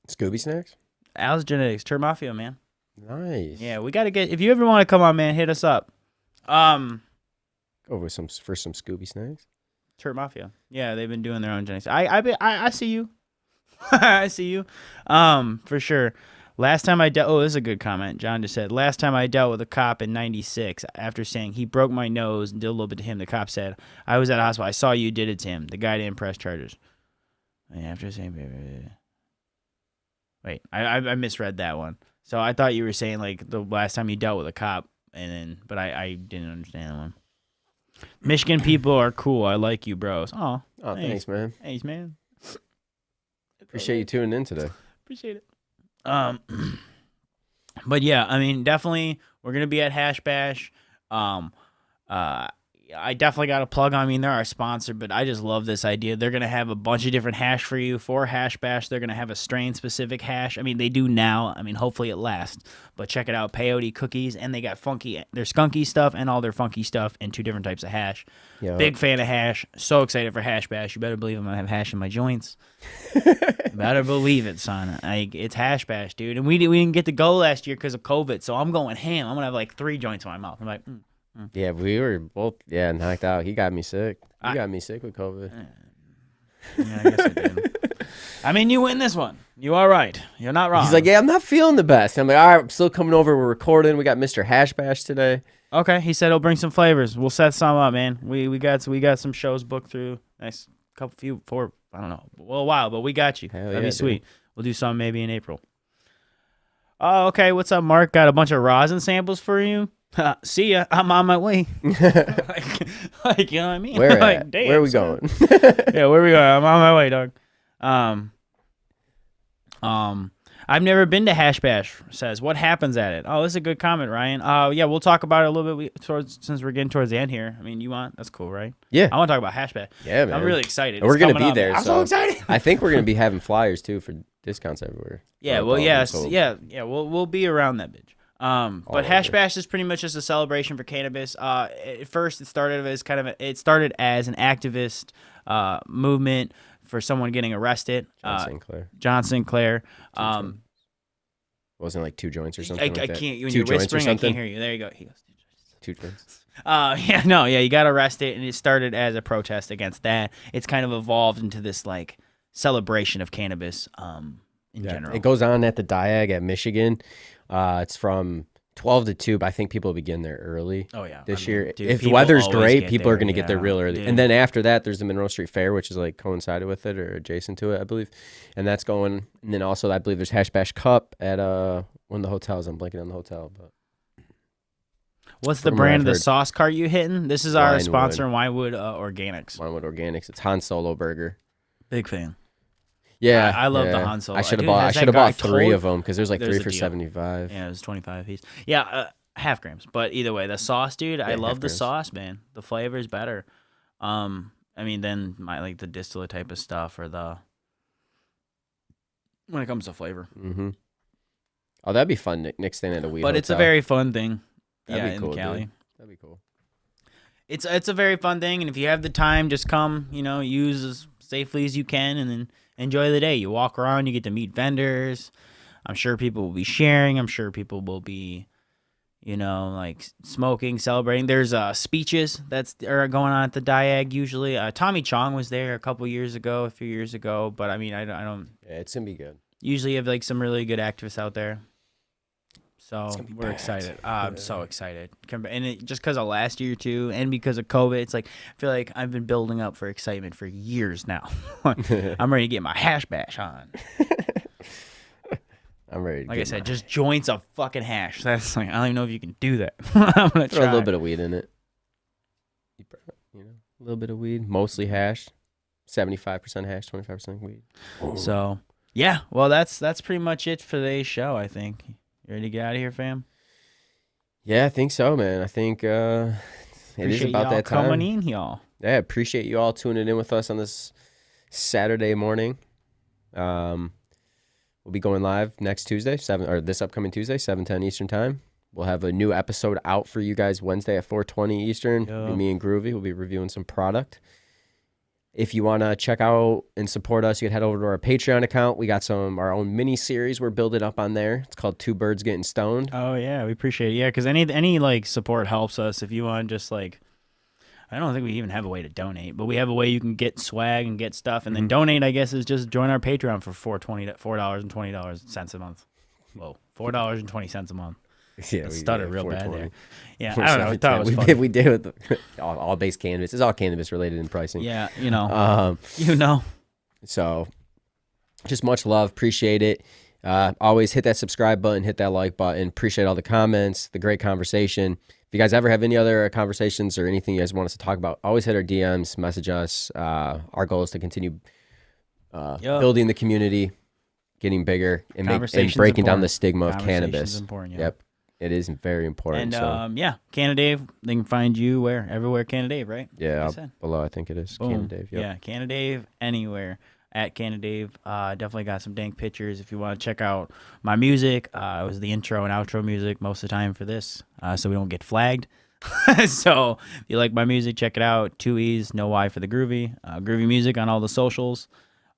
[SPEAKER 1] Scooby Snacks?
[SPEAKER 2] Al's Genetics, Tur Mafia, man.
[SPEAKER 1] Nice.
[SPEAKER 2] Yeah, we gotta get. If you ever want to come on, man, hit us up.
[SPEAKER 1] Go for some Scooby Snacks.
[SPEAKER 2] Tur Mafia. Yeah, they've been doing their own genetics. I see you. I see you. For sure. Last time I dealt... Oh, this is a good comment. John just said, last time I dealt with a cop in 96, after saying he broke my nose and did a little bit to him, the cop said, I was at a hospital. I saw you did it to him. The guy didn't press charges. And after saying... Wait, I misread that one. So I thought you were saying, like, the last time you dealt with a cop, and then... But I didn't understand that one. Michigan people are cool. I like you, bros. Oh,
[SPEAKER 1] thanks, man.
[SPEAKER 2] Thanks, man.
[SPEAKER 1] Appreciate you tuning in today.
[SPEAKER 2] Appreciate it. But yeah, I mean, definitely, we're gonna be at Hash Bash. I definitely got a plug on. I mean, they're our sponsor, but I just love this idea. They're going to have a bunch of different hash for you. For Hash Bash, they're going to have a strain-specific hash. I mean, they do now. I mean, hopefully it lasts. But check it out, peyote cookies, and they got their skunky stuff and all their funky stuff in 2 different types of hash.
[SPEAKER 1] Yep.
[SPEAKER 2] Big fan of hash. So excited for Hash Bash. You better believe I'm going to have hash in my joints. Better believe it, son. It's Hash Bash, dude. And we didn't get to go last year because of COVID, so I'm going ham. I'm going to have like 3 joints in my mouth. I'm like,
[SPEAKER 1] Yeah, we were both knocked out. He got me sick. He got me sick with COVID.
[SPEAKER 2] Yeah, I guess I did. I mean, you win this one. You are right. You're not wrong.
[SPEAKER 1] He's like, yeah, I'm not feeling the best. I'm like, all right, I'm still coming over. We're recording. We got Mr. Hash Bash today.
[SPEAKER 2] Okay, he said he'll bring some flavors. We'll set some up, man. We got some shows booked through next I don't know, a while, but we got you.
[SPEAKER 1] Hell
[SPEAKER 2] That'd
[SPEAKER 1] yeah,
[SPEAKER 2] be sweet.
[SPEAKER 1] dude.
[SPEAKER 2] We'll do some maybe in April. Oh, okay. What's up, Mark? Got a bunch of rosin samples for you. See ya. I'm on my way. like, you know what I mean?
[SPEAKER 1] Where
[SPEAKER 2] like,
[SPEAKER 1] at?
[SPEAKER 2] damn,
[SPEAKER 1] Where are we
[SPEAKER 2] son.
[SPEAKER 1] going?
[SPEAKER 2] Yeah, where we going? I'm on my way, dog. I've never been to Hash Bash. Says, what happens at it? Oh, this is a good comment, Ryan. Yeah, we'll talk about it a little bit since we're getting towards the end here. I mean, you want? That's cool, right?
[SPEAKER 1] Yeah.
[SPEAKER 2] I want to talk about Hash Bash.
[SPEAKER 1] Yeah, man.
[SPEAKER 2] I'm really excited.
[SPEAKER 1] And we're
[SPEAKER 2] It's
[SPEAKER 1] going to
[SPEAKER 2] coming
[SPEAKER 1] be
[SPEAKER 2] up,
[SPEAKER 1] there.
[SPEAKER 2] man. I'm so excited.
[SPEAKER 1] I think we're going to be having flyers, too, for discounts everywhere.
[SPEAKER 2] Yeah, well, yeah. We'll be around that bitch. But Hash Bash is pretty much just a celebration for cannabis. At first, it started as an activist movement for someone getting arrested. John Sinclair.
[SPEAKER 1] Wasn't it like 2 joints or something?
[SPEAKER 2] I
[SPEAKER 1] like that?
[SPEAKER 2] can't. When
[SPEAKER 1] 2
[SPEAKER 2] you're
[SPEAKER 1] joints or
[SPEAKER 2] whispering, I
[SPEAKER 1] something?
[SPEAKER 2] can't hear you. There you go. He goes,
[SPEAKER 1] 2 joints.
[SPEAKER 2] he got arrested, and it started as a protest against that. It's kind of evolved into this like celebration of cannabis. In general,
[SPEAKER 1] it goes on at the Diag at Michigan. It's from 12 to 2, but I think people begin there early.
[SPEAKER 2] Oh yeah,
[SPEAKER 1] this year.
[SPEAKER 2] Dude,
[SPEAKER 1] if the
[SPEAKER 2] people
[SPEAKER 1] weather's
[SPEAKER 2] always
[SPEAKER 1] great,
[SPEAKER 2] get
[SPEAKER 1] people are
[SPEAKER 2] there,
[SPEAKER 1] going to get there real early.
[SPEAKER 2] dude.
[SPEAKER 1] And then after that, there's the Monroe Street Fair, which is like coincided with it or adjacent to it, I believe. And that's going. And then also, I believe there's Hash Bash Cup at one of the hotels. I'm blanking on the hotel, but
[SPEAKER 2] what's the
[SPEAKER 1] from
[SPEAKER 2] brand of
[SPEAKER 1] what I've
[SPEAKER 2] the
[SPEAKER 1] heard.
[SPEAKER 2] sauce cart you hitting? This is our
[SPEAKER 1] Winewood.
[SPEAKER 2] sponsor, Winewood Organics.
[SPEAKER 1] Winewood Organics. It's Han Solo Burger.
[SPEAKER 2] Big fan.
[SPEAKER 1] Yeah,
[SPEAKER 2] I love the Han Solo.
[SPEAKER 1] I should have
[SPEAKER 2] Dude,
[SPEAKER 1] bought. I
[SPEAKER 2] has that
[SPEAKER 1] should have
[SPEAKER 2] guy
[SPEAKER 1] bought 3
[SPEAKER 2] told-
[SPEAKER 1] of them because there's like
[SPEAKER 2] There's
[SPEAKER 1] 3
[SPEAKER 2] a
[SPEAKER 1] for
[SPEAKER 2] deal.
[SPEAKER 1] $75.
[SPEAKER 2] Yeah, it was 25 piece. Yeah, half grams. But either way, the sauce, dude, I
[SPEAKER 1] Yeah,
[SPEAKER 2] love
[SPEAKER 1] half
[SPEAKER 2] the
[SPEAKER 1] grams.
[SPEAKER 2] sauce, man. The flavor is better. I mean, then like the distillate type of stuff or the when it comes to flavor.
[SPEAKER 1] Mm-hmm. Oh, that'd be fun. Nick staying at a weed.
[SPEAKER 2] But it's a
[SPEAKER 1] hotel.
[SPEAKER 2] very fun thing.
[SPEAKER 1] That'd be
[SPEAKER 2] in
[SPEAKER 1] cool,
[SPEAKER 2] Cali.
[SPEAKER 1] dude. That'd be cool.
[SPEAKER 2] It's a very fun thing, and if you have the time, just come. Use as safely as you can, and then enjoy the day. You walk around, you get to meet vendors. I'm sure people will be sharing. I'm sure people will be, like smoking, celebrating. There's speeches that are going on at the Diag usually. Tommy Chong was there a few years ago. But I mean, I don't.
[SPEAKER 1] Yeah, it's gonna be good.
[SPEAKER 2] Usually have like some really good activists out there. So
[SPEAKER 1] It's gonna be
[SPEAKER 2] we're
[SPEAKER 1] packed.
[SPEAKER 2] excited. I'm so excited. Just because of last year too, and because of COVID, it's like I feel like I've been building up for excitement for years now. I'm ready to get my Hash Bash on.
[SPEAKER 1] I'm ready. To
[SPEAKER 2] Like I
[SPEAKER 1] get
[SPEAKER 2] said,
[SPEAKER 1] my-
[SPEAKER 2] just joints of fucking hash. That's like I don't even know if you can do that. I'm gonna
[SPEAKER 1] throw
[SPEAKER 2] try.
[SPEAKER 1] a little bit of weed in it. A little bit of weed, mostly hash. 75% hash, 25% weed.
[SPEAKER 2] So yeah, well that's pretty much it for today's show. I think. You ready to get out of here, fam?
[SPEAKER 1] Yeah, I think so, man. I think it is
[SPEAKER 2] Appreciate
[SPEAKER 1] about
[SPEAKER 2] y'all
[SPEAKER 1] that time.
[SPEAKER 2] coming in, y'all.
[SPEAKER 1] Yeah, appreciate you all tuning in with us on this Saturday morning. We'll be going live next Tuesday, this upcoming Tuesday, 7:10 Eastern time. We'll have a new episode out for you guys Wednesday at 4:20 Eastern.
[SPEAKER 2] Yup.
[SPEAKER 1] Me and Groovee will be reviewing some product. If you want to check out and support us, you can head over to our Patreon account. We got our own mini series we're building up on there. It's called Two Birds Getting Stoned.
[SPEAKER 2] Oh yeah, we appreciate it. Yeah, because any like support helps us. If you want, just like, I don't think we even have a way to donate, but we have a way you can get swag and get stuff, and then donate. I guess is just join our Patreon for $4.20 a month. Whoa, $4.20 a month.
[SPEAKER 1] Yeah,
[SPEAKER 2] Stuttered real bad there. Yeah, I
[SPEAKER 1] For
[SPEAKER 2] don't know. I thought it was funny.
[SPEAKER 1] we did with all base cannabis. It's all cannabis related in pricing.
[SPEAKER 2] Yeah,
[SPEAKER 1] So just much love. Appreciate it. Always hit that subscribe button, hit that like button. Appreciate all the comments, the great conversation. If you guys ever have any other conversations or anything you guys want us to talk about, always hit our DMs, message us. Our goal is to continue building the community, getting bigger, and breaking down the stigma of cannabis.
[SPEAKER 2] Important,
[SPEAKER 1] Yep. It is very important.
[SPEAKER 2] And yeah, Cannadave, they can find you where? Everywhere Cannadave, right?
[SPEAKER 1] Yeah,
[SPEAKER 2] Like I said.
[SPEAKER 1] below I think it is.
[SPEAKER 2] Boom.
[SPEAKER 1] Cannadave. Yep.
[SPEAKER 2] Yeah, Cannadave anywhere at Cannadave. Definitely got some dank pictures if you want to check out my music. It was the intro and outro music most of the time for this, so we don't get flagged. So if you like my music, check it out. 2 E's, no Y for the Groovee. Groovee music on all the socials.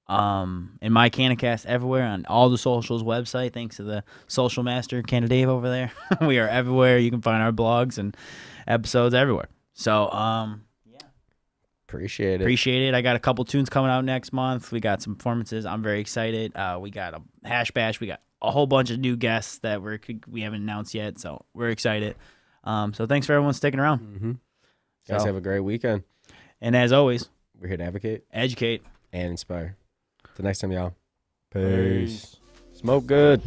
[SPEAKER 2] And MiCannaCast everywhere on all the socials website. Thanks to the social master Cannadave over there. We are everywhere. You can find our blogs and episodes everywhere. So
[SPEAKER 1] Appreciate
[SPEAKER 2] appreciate it. I got a couple tunes coming out next month. We got some performances. I'm very excited. We got a hash bash. We got a whole bunch of new guests that we haven't announced yet. So we're excited. So thanks for everyone sticking around.
[SPEAKER 1] Mm-hmm. Guys, have a great weekend.
[SPEAKER 2] And as always,
[SPEAKER 1] We're here to advocate
[SPEAKER 2] educate.
[SPEAKER 1] and inspire. Till next time, y'all. Peace. Smoke good.